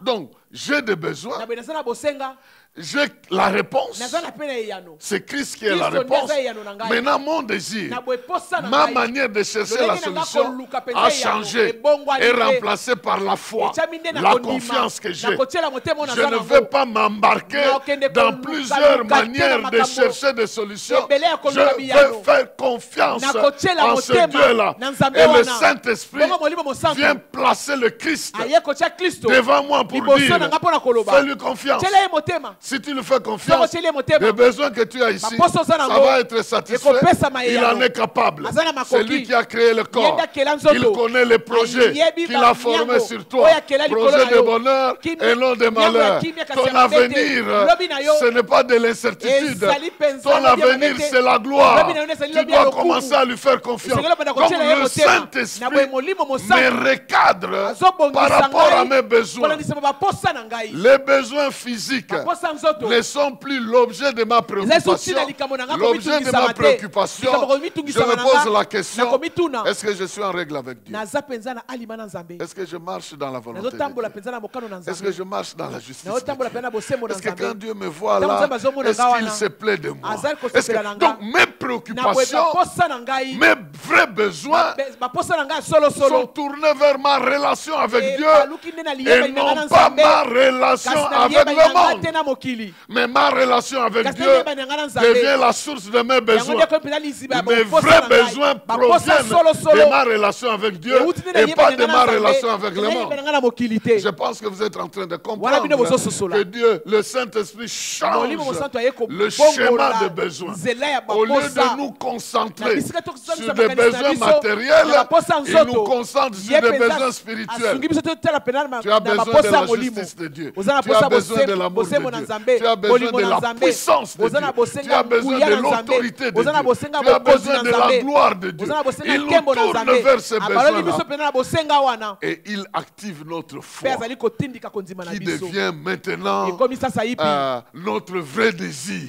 Donc, j'ai des besoins. J'ai la réponse. C'est Christ qui est la réponse. Maintenant, mon désir, ma manière de chercher la solution a changé et remplacé par la foi, la confiance que j'ai. Je ne veux pas m'embarquer dans plusieurs manières de chercher des solutions. Je veux faire confiance en ce Dieu-là. Et le Saint-Esprit vient placer le Christ devant moi pour dire, fais-lui confiance. Si tu lui fais confiance, les besoins que tu as ici, ça va être satisfait. Il en est capable. C'est lui qui a créé le corps. Il connaît les projets qu'il a formés sur toi. Projets de bonheur et non de malheur. Ton avenir, ce n'est pas de l'incertitude. Ton avenir, c'est la gloire. Tu dois commencer à lui faire confiance. Donc le Saint-Esprit me recadre par rapport à mes besoins. Les besoins physiques ne sont plus l'objet de ma préoccupation, l'objet de ma préoccupation, je me pose la question, est-ce que je suis en règle avec Dieu? Est-ce que je marche dans la volonté de Dieu? Est-ce que je marche dans la justice de Dieu? Est-ce que quand Dieu me voit là, est-ce qu'il se plaît de moi? Donc mes préoccupations, mes vrais besoins sont tournés vers ma relation avec Dieu et non pas ma relation avec le monde. Mais ma relation avec Dieu devient la source de mes besoins. Mes vrais besoins proviennent de ma relation avec Dieu et pas de ma relation avec le monde. Je pense que vous êtes en train de comprendre que Dieu, le Saint-Esprit, change le schéma de besoins. Au lieu de nous concentrer sur des besoins matériels, il nous concentre sur des besoins spirituels. Tu as besoin de la justice de Dieu. Tu as besoin de l'amour de Dieu. Tu as besoin de la puissance de Dieu. Tu as besoin de l'autorité de Dieu. Tu as besoin de la gloire de Dieu. Il nous tourne vers ces besoins-là. Et il active notre foi qui devient maintenant notre vrai désir.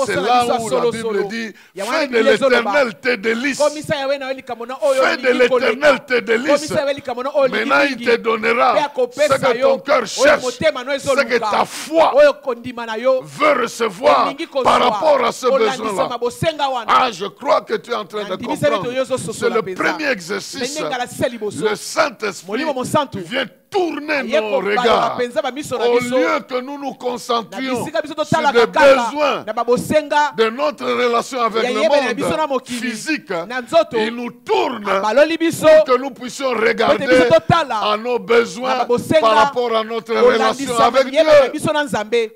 C'est là où la Bible dit, fais de l'Éternel tes délices. Fais de l'Éternel tes délices. Maintenant il te donnera ce que ton cœur cherche, ce que ta foi veut recevoir par rapport à ce besoin-là. Ah, je crois que tu es en train de comprendre. C'est le premier exercice. Le Saint-Esprit vient tourner nos regards. Au lieu que nous nous concentrions sur les besoins de notre relation avec le monde physique, il nous tourne pour que nous puissions regarder à nos besoins par rapport à notre relation avec Dieu.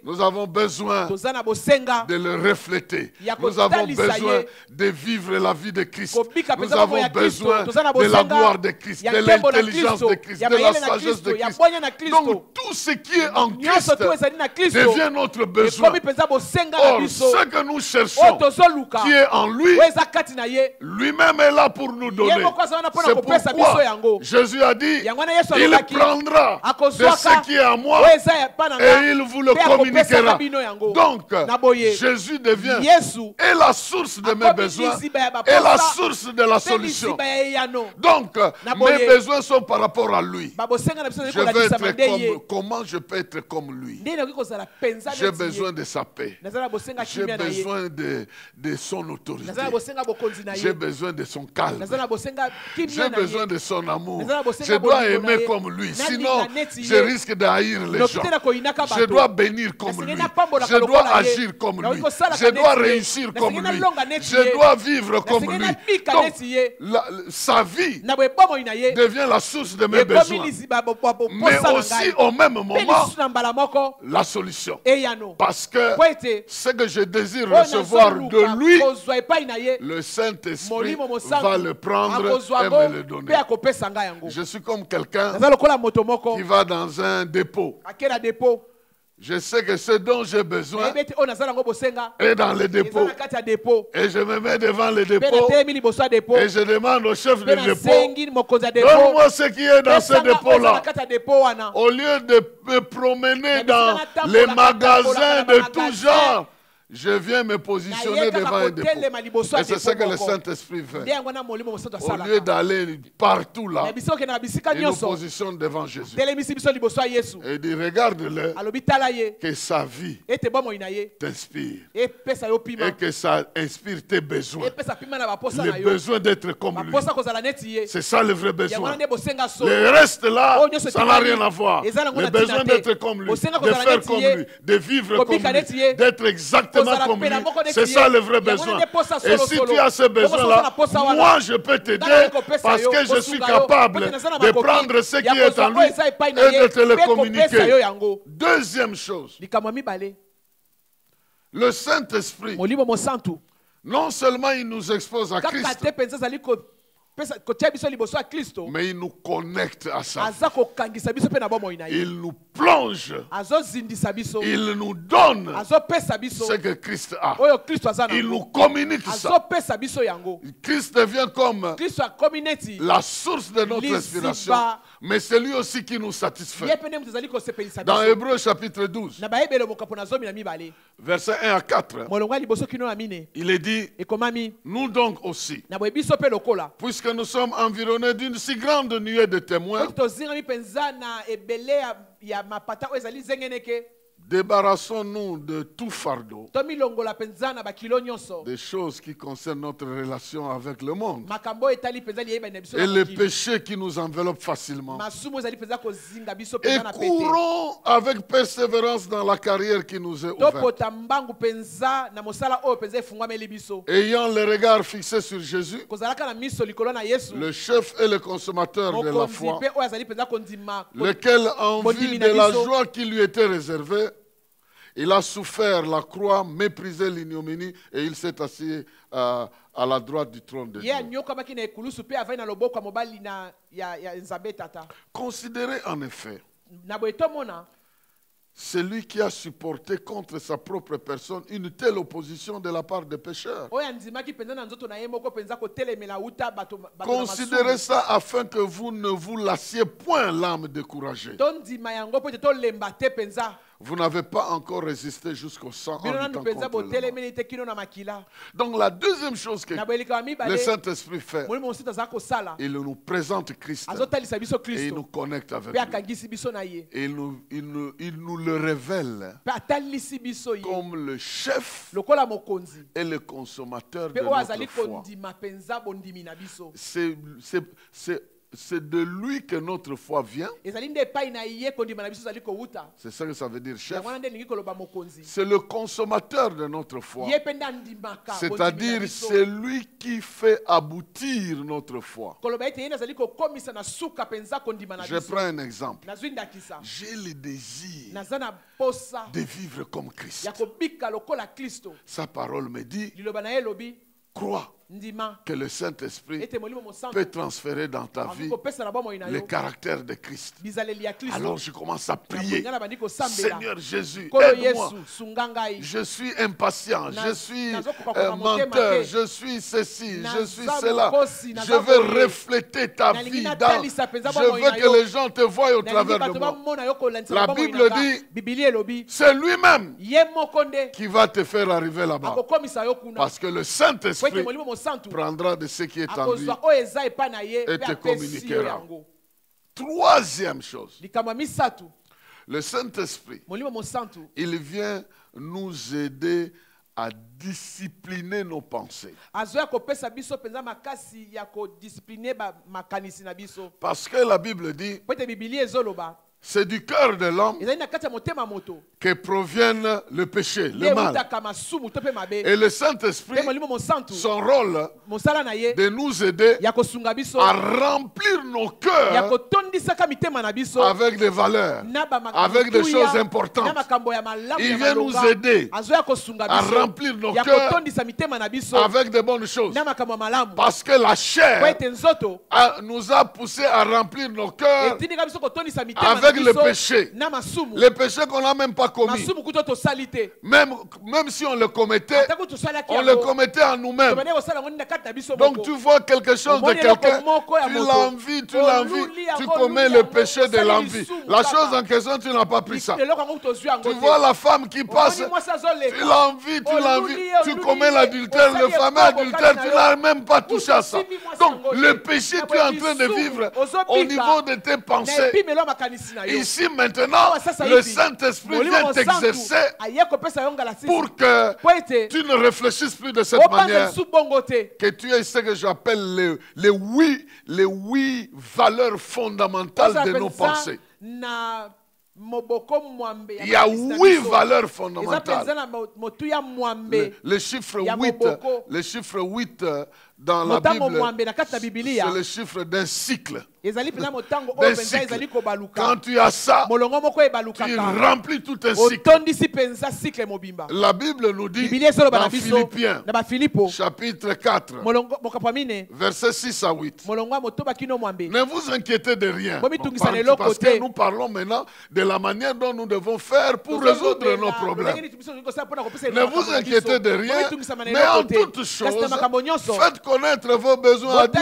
Nous avons besoin de le refléter. Nous avons besoin de vivre la vie de Christ. Nous avons besoin de la gloire de Christ, de l'intelligence de Christ, de la sagesse de Christ. Donc tout ce qui est en Christ devient notre besoin. Or, ce que nous cherchons, qui est en lui, lui-même est là pour nous donner. C'est pourquoi Jésus a dit, il prendra de ce qui est en moi et il vous le communiquera. Donc, Jésus devient et la source de mes besoins et la source de la solution. Donc, mes besoins sont par rapport à lui. Je veux être comment je peux être comme lui? J'ai besoin de sa paix. J'ai besoin de son autorité. J'ai besoin de son calme. J'ai besoin de son amour. Je dois aimer comme lui. Sinon, je risque d'haïr les gens. Je dois bénir comme lui. Je dois agir comme lui. Je dois réussir comme lui. Je dois vivre comme lui. Donc, sa vie devient la source de mes besoins. Mais aussi au même moment, la solution. Parce que ce que je désire recevoir de lui, le Saint-Esprit va le prendre et me le donner. Je suis comme quelqu'un qui va dans un dépôt. Je sais que ce dont j'ai besoin est dans le dépôt. Et je me mets devant le dépôt et je demande au chef du dépôt, donne-moi ce qui est dans ce dépôt-là. Au lieu de me promener dans les magasins de tout genre, je viens me positionner devant un dépôt. Et c'est ce que le Saint-Esprit fait. Au lieu d'aller partout là, il nous positionne devant Jésus. Et il dit, regarde-le, que sa vie t'inspire. Et que ça inspire tes besoins. Les besoins d'être comme lui. C'est ça le vrai besoin. Le reste là, ça n'a rien à voir. Le besoin d'être comme lui, de faire comme lui, de vivre comme lui, d'être exactement comme lui. C'est ça le vrai besoin. Et si tu as ce besoin-là, moi je peux t'aider parce que je suis capable de prendre ce qui est en lui et de te le communiquer. Deuxième chose, le Saint-Esprit, non seulement il nous expose à Christ, mais il nous connecte à ça. Il nous plonge, il nous donne ce que Christ a. Il nous communique ça. Christ devient comme la source de notre respiration, mais c'est lui aussi qui nous satisfait. Dans Hébreux chapitre 12, verset 1 à 4, il est dit, nous donc aussi, puisque nous sommes environnés d'une si grande nuée de témoins, débarrassons-nous de tout fardeau, des choses qui concernent notre relation avec le monde et les péchés qui nous enveloppent facilement. Et courons avec persévérance dans la carrière qui nous est ouverte, ayant le regard fixé sur Jésus, le chef et le consommateur de la foi, lequel, en vue de la joie qui lui était réservée, il a souffert la croix, méprisé l'ignominie, et il s'est assis à la droite du trône de Dieu. Considérez en effet celui qui a supporté contre sa propre personne une telle opposition de la part des pécheurs. Considérez ça afin que vous ne vous lassiez point l'âme découragée. Vous n'avez pas encore résisté jusqu'au sang en luttant contre le mal. Donc la deuxième chose que le Saint-Esprit fait, il nous présente Christ et il nous connecte avec lui. Et il nous le révèle comme le chef et le consommateur de notre foi. C'est de lui que notre foi vient. C'est ça que ça veut dire, chef. C'est le consommateur de notre foi. C'est-à-dire, c'est lui qui fait aboutir notre foi. Je prends un exemple. J'ai le désir de vivre comme Christ. Sa parole me dit, crois que le Saint-Esprit peut transférer dans ta vie le caractère de Christ. Alors je commence à prier. Seigneur Jésus, aide-moi. Je suis impatient, je suis menteur, je suis ceci, je suis cela. Je veux refléter ta vie. Je veux que les gens te voient au travers de moi. La Bible dit, c'est lui-même qui va te faire arriver là-bas. Parce que le Saint-Esprit prendra de ce qui est en lui et te communiquera. Troisième chose, le Saint-Esprit, il vient nous aider à discipliner nos pensées. Parce que la Bible dit, c'est du cœur de l'homme que proviennent le péché, le mal. Et le Saint-Esprit, son rôle de nous aider à remplir nos cœurs avec des valeurs, avec des choses importantes. Il vient nous aider à remplir nos cœurs avec des bonnes choses. Parce que la chair nous a poussé à remplir nos cœurs avec le péché. Le péché qu'on n'a même pas commis. Même si on le commettait, on le commettait à nous-mêmes. Donc tu vois quelque chose de quelqu'un, tu l'envies, tu commets le péché de l'envie. La chose en question, tu n'as pas pris ça. Tu vois la femme qui passe, tu l'envies, tu commets l'adultère, le fameux adultère, tu n'as même pas touché à ça. Donc le péché, tu es en train de vivre au niveau de tes pensées. Ici maintenant, le Saint-Esprit vient t'exercer pour que tu ne réfléchisses plus de cette manière, que tu aies ce que j'appelle les huit valeurs fondamentales de nos pensées. Il y a 8 valeurs fondamentales. Le chiffre 8 dans la Bible, c'est le chiffre d'un cycle. Quand tu as ça, tu remplis tout un cycle. La Bible nous dit dans Philippiens, chapitre 4, versets 6 à 8. Ne vous inquiétez de rien. Parce que nous parlons maintenant de la manière dont nous devons faire pour résoudre nos problèmes. Ne vous inquiétez de rien, mais en toutes choses, faites connaître vos besoins à Dieu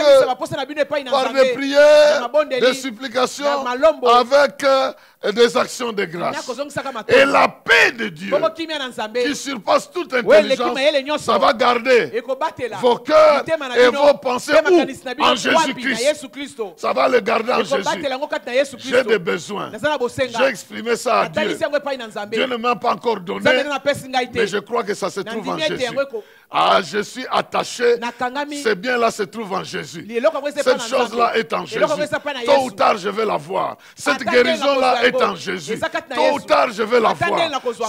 par des prières, des supplications, avec des actions de grâce. Et la paix de Dieu, qui surpasse toute intelligence, ça va garder vos cœurs et vos pensées en Jésus-Christ. Ça va le garder en Jésus. J'ai des besoins. J'ai exprimé ça à Dieu. Dieu ne m'a pas encore donné, mais je crois que ça se trouve en Jésus. Ah, je suis attaché. C'est bien là, se trouve en Jésus. Cette chose-là est en Jésus. Tôt ou tard, je vais la voir. Cette guérison-là est en Jésus. Tôt ou tard, je vais la voir.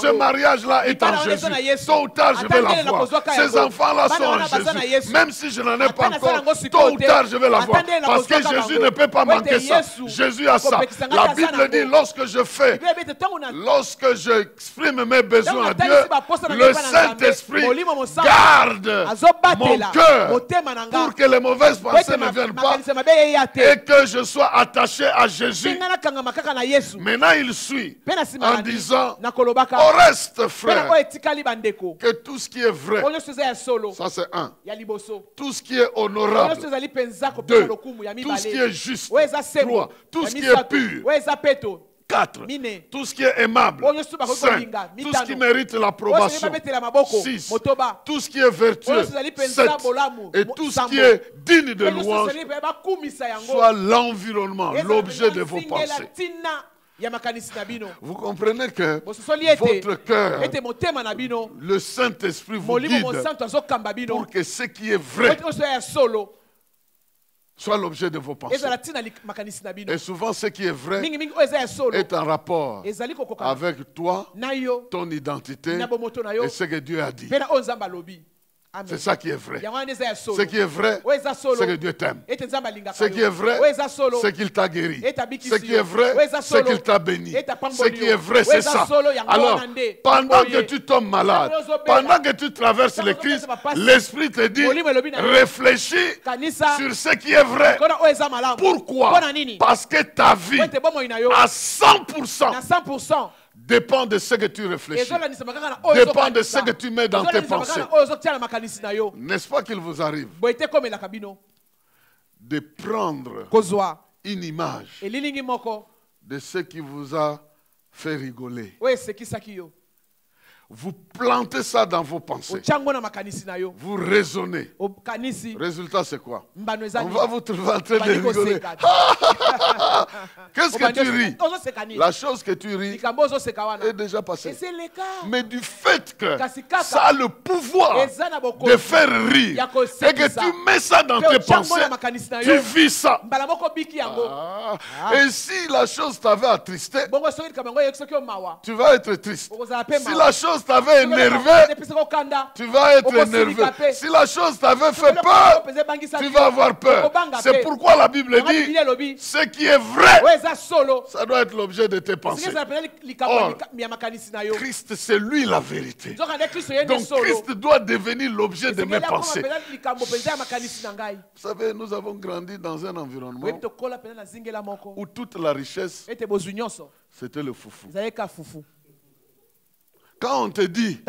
Ce mariage-là est en Jésus. Tôt ou tard, je vais la voir. Ces enfants-là sont en Jésus. Même si je n'en ai pas encore, tôt ou tard, je vais la voir. Parce que Jésus ne peut pas manquer ça. Jésus a ça. La Bible dit, lorsque j'exprime mes besoins à Dieu, le Saint-Esprit garde mon cœur pour que les mauvaises pensées ne viennent pas et que je sois attaché à Jésus. Maintenant, il suit en disant, au reste, frère, que tout ce qui est vrai, ça c'est un. Tout ce qui est honorable, deux. Tout ce qui est juste, trois. Tout ce qui est pur, 4. Tout ce qui est aimable, 5. Tout ce qui mérite l'approbation, 6. Tout ce qui est vertueux, 7. Et tout ce qui est digne de louange, soit l'environnement, l'objet de vos pensées. Vous comprenez que votre cœur, le Saint-Esprit vous guide pour que ce qui est vrai soit l'objet de vos pensées. Et souvent, ce qui est vrai est en rapport avec toi, ton identité et ce que Dieu a dit. C'est ça qui est vrai. Ce qui est vrai, c'est que Dieu t'aime. Ce qui est vrai, c'est qu'il t'a guéri. Ce qui est vrai, c'est qu'il t'a béni. Ce qui est vrai, c'est ça. Alors, pendant que tu tombes malade, pendant que tu traverses les crises, l'Esprit te dit, réfléchis sur ce qui est vrai. Pourquoi? Parce que ta vie, à 100%, dépend de ce que tu réfléchis. Dépend de ce que tu mets dans tes pensées. N'est-ce pas qu'il vous arrive de prendre une image de ce qui vous a fait rigoler? Vous plantez ça dans vos pensées. Vous raisonnez. Résultat, c'est quoi? On va vous trouver en train de rigoler. Qu'est-ce que tu ris? La chose que tu ris est déjà passée. Mais du fait que ça a le pouvoir de faire rire et que tu mets ça dans tes pensées, tu vis ça. Et si la chose t'avait attristé, tu vas être triste. Si la chose t'avait énervé, tu vas être énervé. Si la chose t'avait fait peur, tu vas avoir peur. C'est pourquoi la Bible dit, ce qui est vrai, ça doit être l'objet de tes pensées. Or, Christ, c'est lui la vérité. Donc Christ doit devenir l'objet de mes pensées. Vous savez, nous avons grandi dans un environnement où toute la richesse, c'était le foufou. Quand on te dit,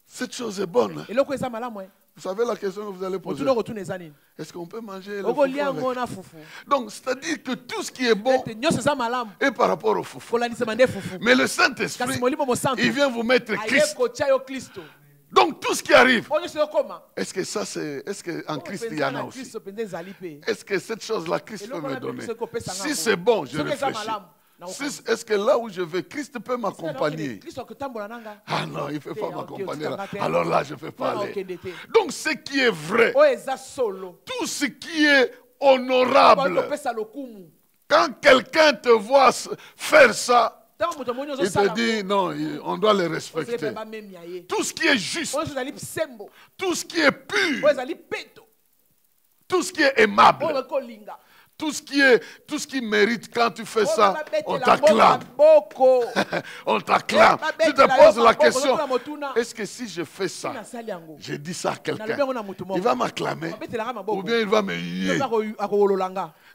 cette chose est bonne, vous savez la question que vous allez poser. Est-ce qu'on peut manger le foufou? Donc, c'est-à-dire que tout ce qui est bon est par rapport au foufou. Mais le Saint-Esprit, il vient vous mettre Christ. Donc, tout ce qui arrive, est-ce que ça, est-ce qu'en Christ, il y en a aussi? Est-ce que cette chose-là, Christ peut me donner? Si c'est bon, je réfléchis. Est-ce que là où je vais, Christ peut m'accompagner? Ah non, il ne peut pas m'accompagner. Alors là, je ne peux pas aller. Donc ce qui est vrai, tout ce qui est honorable, quand quelqu'un te voit faire ça, il te dit non, on doit le respecter. Tout ce qui est juste, tout ce qui est pur, Tout ce qui est aimable. Tout ce qui mérite, quand tu fais ça, on t'acclame. On t'acclame. Tu te poses la question, est-ce que si je fais ça, je dis ça à quelqu'un, il va m'acclamer ou bien il va me huer?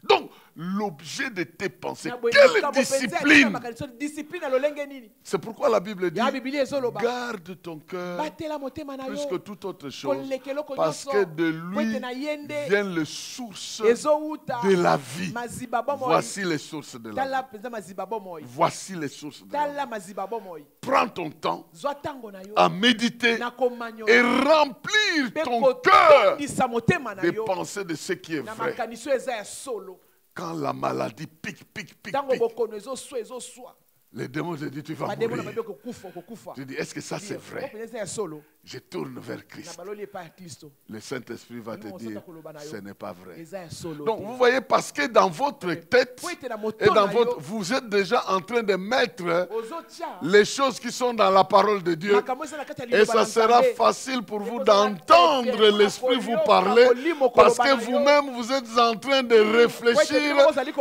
Donc, l'objet de tes pensées, quelle discipline! C'est pourquoi la Bible dit, garde ton cœur plus que toute autre chose, parce que de lui viennent les sources de la vie. Voici les sources de la vie. Voici les sources de la vie. Prends ton temps à méditer et remplir ton cœur des pensées de ce qui est vrai. Quand la maladie pique, les démons te disent tu vas mourir. Tu dis, est-ce que ça c'est vrai? Je tourne vers Christ. Le Saint-Esprit va te dire, ce n'est pas vrai. Donc vous voyez, parce que dans votre tête et dans votre, vous êtes déjà en train de mettre les choses qui sont dans la parole de Dieu. Et ça sera facile pour vous d'entendre l'Esprit vous parler, parce que vous-même vous êtes en train de réfléchir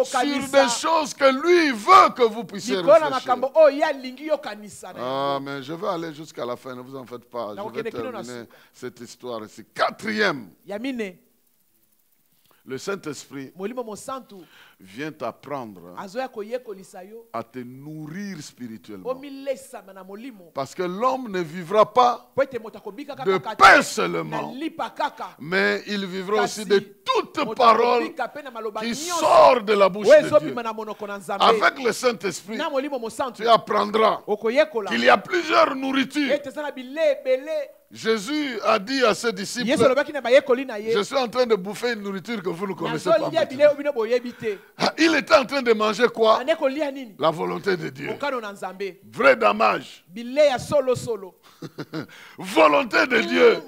sur des choses que lui veut que vous puissiez réfléchir. Ah, mais je vais aller jusqu'à la fin, ne vous en faites pas. Je vais terminer cette histoire ici. Quatrième. Le Saint-Esprit vient t'apprendre à te nourrir spirituellement. Parce que l'homme ne vivra pas de pain seulement, mais il vivra aussi de toute parole qui sort de la bouche de Dieu. Avec le Saint-Esprit, tu apprendras qu'il y a plusieurs nourritures. Jésus a dit à ses disciples, je suis en train de bouffer une nourriture que vous ne connaissez pas. Il était en train de manger quoi? La volonté de Dieu. Vrai damage. Volonté de Dieu.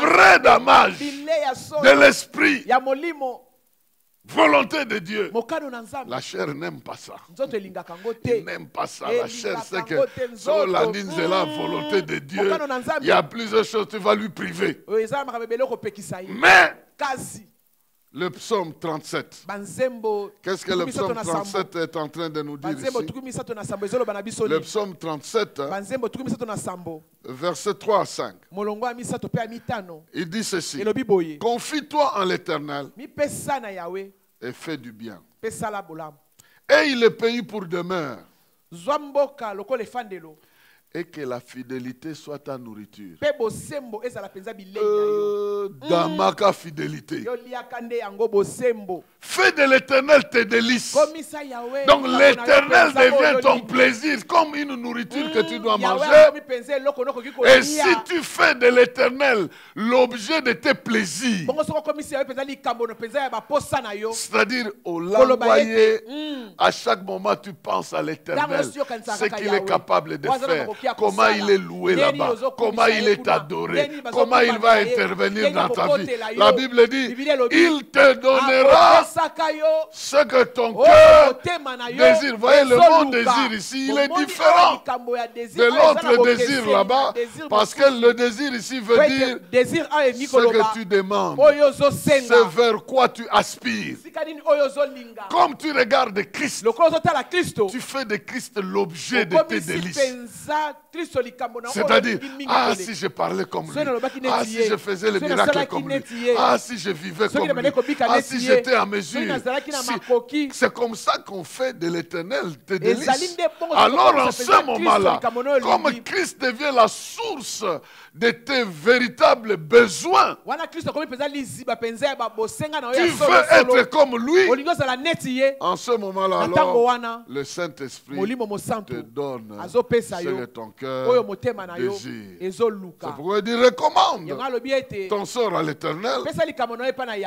Vrai damage de l'esprit. Volonté de Dieu. La chair n'aime pas ça. Il n'aime pas ça. La chair sait que sur la ligne de la volonté de Dieu, il y a plusieurs choses que tu vas lui priver. Mais le psaume 37. Qu'est-ce que le psaume 37 est en train de nous dire ici? Le psaume 37, versets 3 à 5. Il dit ceci. Confie-toi en l'Éternel et fais du bien. Aie le pays pour demeure. Et que la fidélité soit ta nourriture. Damaka fidélité. Fais de l'Éternel tes délices. Donc l'Éternel devient ton plaisir, comme une nourriture que tu dois manger. Et si tu fais de l'Éternel l'objet de tes plaisirs, c'est-à-dire au l'envoyer, à chaque moment tu penses à l'Éternel, ce qu'il est capable de faire. Comment il est loué là-bas, comment il est adoré, comment il va intervenir dans ta vie. La Bible dit, il te donnera ce que ton cœur désire. Vous voyez, le mot désir ici, il est différent de l'autre désir là-bas, parce que le désir ici veut dire ce que tu demandes, ce vers quoi tu aspires. Comme tu regardes Christ, tu fais de Christ l'objet de tes délices. C'est-à-dire, ah si je parlais comme lui, ah si je faisais les miracles comme lui, ah si je vivais comme lui, ah si j'étais à mesure. C'est comme ça qu'on fait de l'Éternel tes délices. Alors en ce moment-là, comme Christ devient la source de tes véritables besoins, tu veux être comme lui. En ce moment-là, alors, le Saint-Esprit te donne ce que ton cœur désire. C'est pourquoi il dit recommande ton sort à l'Éternel.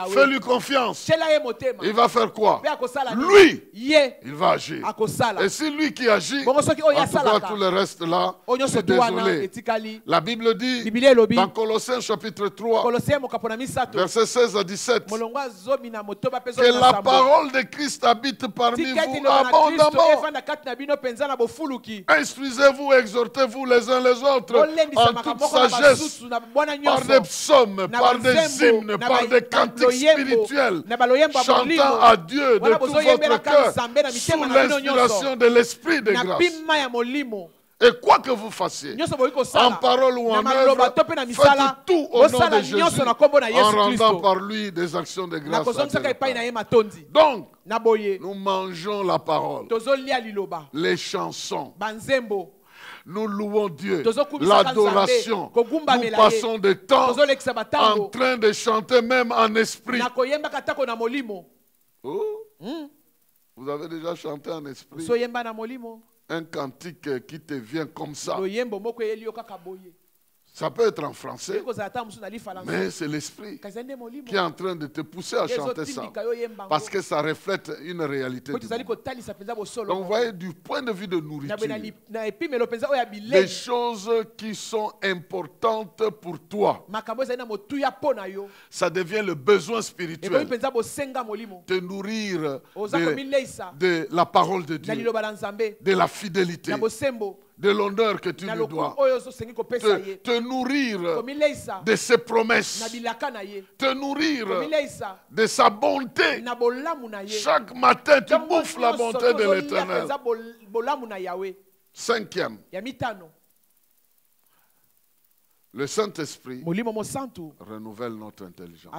Fais-lui confiance. Il va faire quoi? Lui, il va agir. Et si lui qui agit, en tout cas tout le reste là, c'est désolé. La Bible dit dans Colossiens chapitre 3, versets 16 à 17, que la parole de Christ habite parmi vous abondamment. Instruisez-vous, exhortez exhortez-vous les uns les autres en toute sagesse, par des psaumes, par des hymnes, par des cantiques spirituels, chantant à Dieu de tout votre cœur sous l'inspiration de l'Esprit de grâce. Et quoi que vous fassiez, en parole ou en œuvre, faites tout au nom de Jésus, en rendant par lui des actions de grâce à Dieu. Donc, nous mangeons la parole, les chansons, nous louons Dieu, l'adoration, nous passons du temps en train de chanter même en esprit. Oh. Vous avez déjà chanté en esprit un cantique qui te vient comme ça. Ça peut être en français, mais c'est l'esprit qui est en train de te pousser à chanter ça. Parce que ça reflète une réalité du monde. Donc vous voyez, du point de vue de nourriture, les choses qui sont importantes pour toi, ça devient le besoin spirituel. Te nourrir de la parole de Dieu, de la fidélité, de l'honneur que tu lui dois, te nourrir de ses promesses, te nourrir de sa bonté. Chaque matin, tu bouffes la bonté de l'Éternel. Cinquième, le Saint-Esprit renouvelle notre intelligence.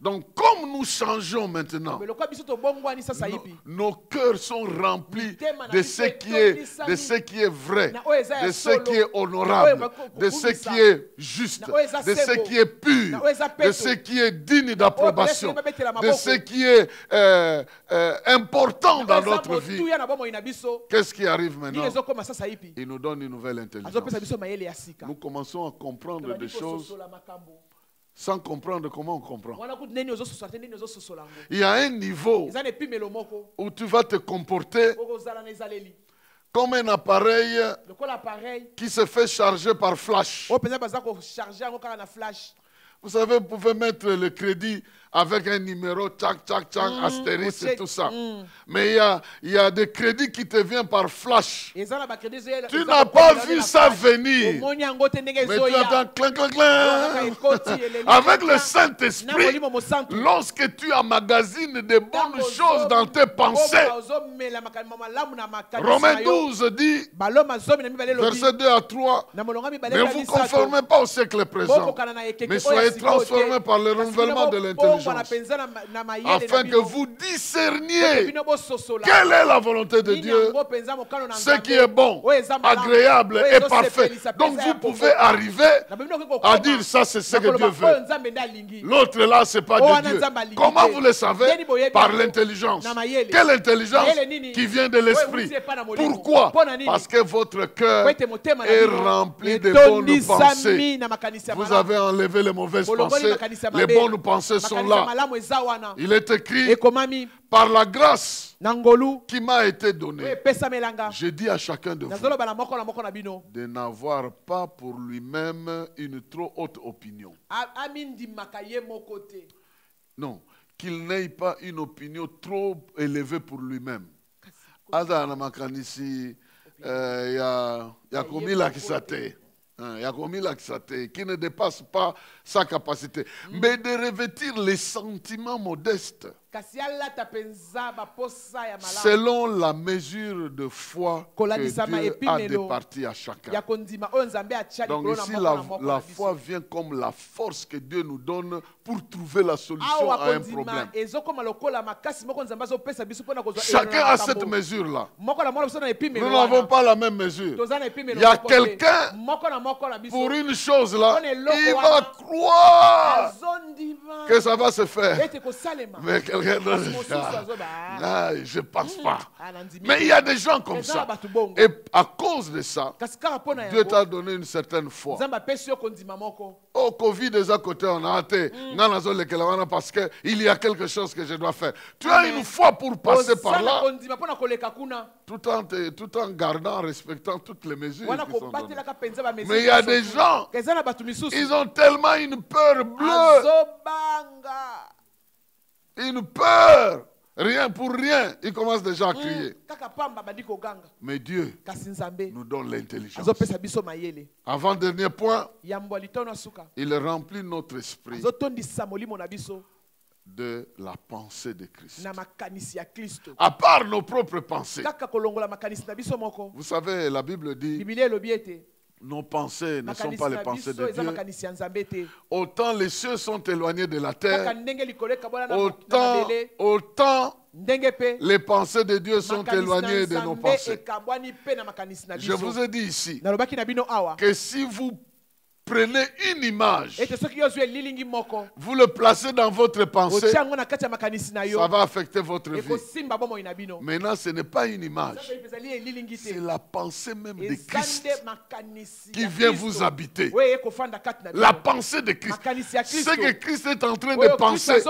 Donc, comme nous changeons maintenant, nos cœurs sont remplis de ce qui est vrai, de ce qui est honorable, de ce qui est juste, de ce qui est pur, de ce qui est digne d'approbation, de ce qui est important dans notre vie. Qu'est-ce qui arrive maintenant? Il nous donne une nouvelle intelligence. Nous commençons à comprendre des choses sans comprendre comment on comprend. Il y a un niveau où tu vas te comporter comme un appareil qui se fait charger par flash. Vous savez, vous pouvez mettre le crédit avec un numéro, tchac, tchac, tchac, astérisque et tout ça. Mais il y a des crédits qui te viennent par flash. Tu n'as pas vu ça venir. Mais tu attends, clin, clin, clin. Avec le Saint-Esprit, lorsque tu emmagasines de bonnes choses dans tes pensées, Romains 12 dit, verset 2 à 3, ne vous conformez pas au siècle présent, mais soyez transformés par le renouvellement de l'intelligence, afin que vous discerniez quelle est la volonté de Dieu, ce qui est bon, agréable et parfait. Donc vous pouvez arriver à dire ça, c'est ce que Dieu veut. L'autre là, c'est pas de Dieu. Comment vous le savez? Par l'intelligence. Quelle intelligence? Qui vient de l'esprit. Pourquoi? Parce que votre cœur est rempli de bonnes pensées. Vous avez enlevé les mauvaises pensées. Les bonnes pensées sont là. Il est écrit, par la grâce qui m'a été donnée, je dis à chacun de vous de n'avoir pas pour lui-même une trop haute opinion. Non, qu'il n'ait pas une opinion trop élevée pour lui-même. Qui ne dépasse pas sa capacité, mais de revêtir les sentiments modestes selon la mesure de foi que Dieu a départie à chacun. Donc ici, la foi vient comme la force que Dieu nous donne pour trouver la solution à un problème. Chacun a cette mesure-là. Nous n'avons pas la même mesure. Il y a quelqu'un, pour une chose-là, il va croire que ça va se faire. Mais quelqu'un d'autre, je ne pense pas. Mais il y a des gens comme ça. Et à cause de ça, Dieu t'a donné une certaine foi. Au Covid, des à côté, on a hâté. Parce qu'il y a quelque chose que je dois faire. Tu as une foi pour passer par là, tout en gardant, respectant toutes les mesures qui sont données. Mais il y a des gens, ils ont tellement une peur bleue, une peur Rien, pour rien, il commence déjà à crier. Mais Dieu nous donne l'intelligence. Avant-dernier point, il remplit notre esprit de la pensée de Christ. À part nos propres pensées. Vous savez, la Bible dit, nos pensées ne sont pas les pensées de Dieu. Autant les cieux sont éloignés de la terre, autant les pensées de Dieu sont éloignées de nos pensées. Je vous ai dit ici que si vous prenez une image, vous le placez dans votre pensée, ça va affecter votre vie. Maintenant, ce n'est pas une image, c'est la pensée même de Christ qui vient vous habiter. La pensée de Christ. Ce que Christ est en train de penser,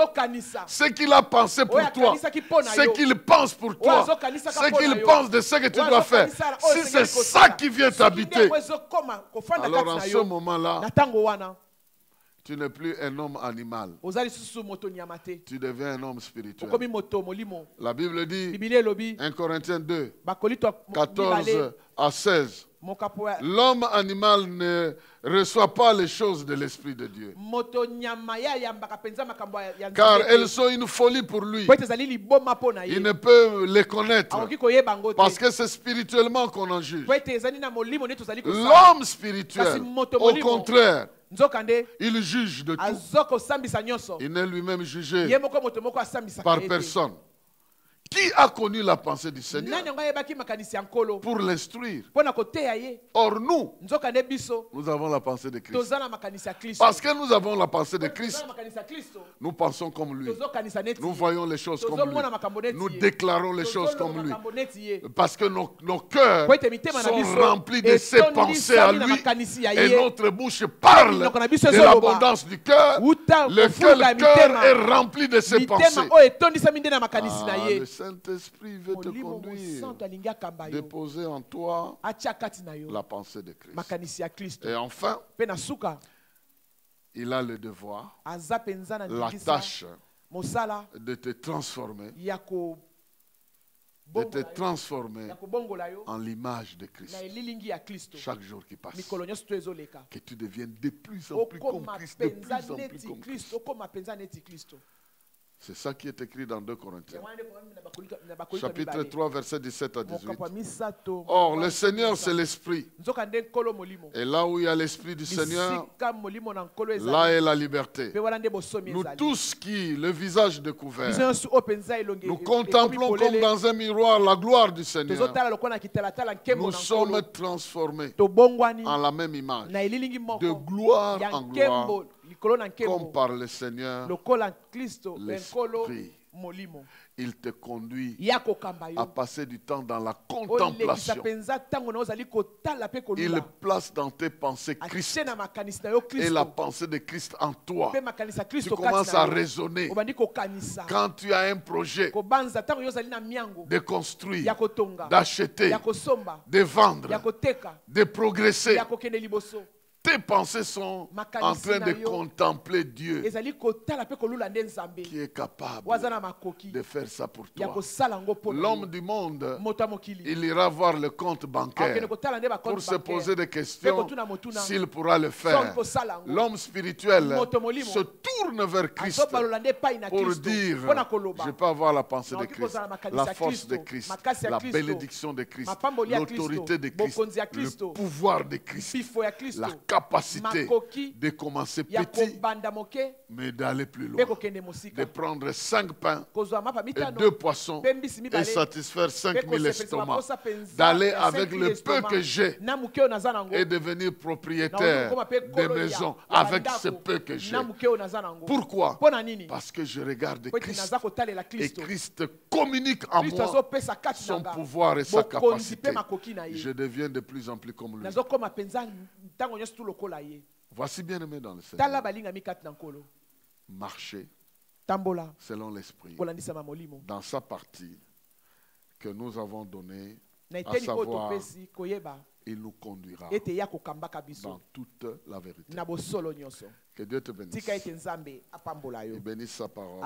ce qu'il a pensé pour toi, ce qu'il pense pour toi, ce qu'il pense de ce que tu dois faire. Si c'est ça qui vient t'habiter, alors en ce moment-là, tu n'es plus un homme animal. Tu deviens un homme spirituel. La Bible dit, 1 Corinthiens 2, 14 à 16, l'homme animal ne reçoit pas les choses de l'Esprit de Dieu, car elles sont une folie pour lui. Il ne peut les connaître parce que c'est spirituellement qu'on en juge. L'homme spirituel, au contraire, il juge de tout. Il n'est lui-même jugé par personne. Qui a connu la pensée du Seigneur pour l'instruire? Or nous avons la pensée de Christ. Parce que nous avons la pensée de Christ, nous pensons comme lui. Nous voyons les choses comme lui. Nous déclarons les choses comme lui. Parce que nos cœurs sont remplis de ses pensées à lui. Et notre bouche parle de l'abondance du cœur. Le cœur est rempli de ses pensées. Le Saint-Esprit veut te conduire, déposer en toi la pensée de Christ. Et enfin, il a le devoir, la tâche de te transformer, en l'image de Christ. Chaque jour qui passe, que tu deviennes de plus en plus comme Christ, de plus en plus comme Christ. C'est ça qui est écrit dans 2 Corinthiens. Chapitre 3, verset 17 à 18. Or, le Seigneur, c'est l'Esprit. Et là où il y a l'Esprit du Seigneur, là est la liberté. Nous tous qui, le visage découvert, nous contemplons comme dans un miroir la gloire du Seigneur. Nous sommes transformés en la même image, de gloire en gloire, comme par le Seigneur l'Esprit. Il te conduit à passer du temps dans la contemplation. Il place dans tes pensées Christ et la pensée de Christ en toi. Tu commences à raisonner. Quand tu as un projet de construire, d'acheter, de vendre, de progresser, tes pensées sont en train de contempler Dieu qui est capable de faire ça pour toi. L'homme du monde, il ira voir le compte bancaire pour se poser des questions s'il pourra le faire. L'homme spirituel se tourne vers Christ pour dire, je peux avoir la pensée de Christ, la force de Christ, la bénédiction de Christ, l'autorité de Christ, le pouvoir de Christ, la capacité de commencer petit, mais d'aller plus loin, de prendre 5 pains et 2 poissons et satisfaire 5000 estomacs, d'aller avec le peu que j'ai et devenir propriétaire de maisons avec ce peu que j'ai. Pourquoi? Parce que je regarde Christ et Christ communique en moi son pouvoir et sa capacité. Je deviens de plus en plus comme lui. Voici, bien aimé dans le Seigneur, marcher selon l'Esprit dans sa partie que nous avons donnée, à savoir, il nous conduira dans toute la vérité. Que Dieu te bénisse et bénisse sa parole.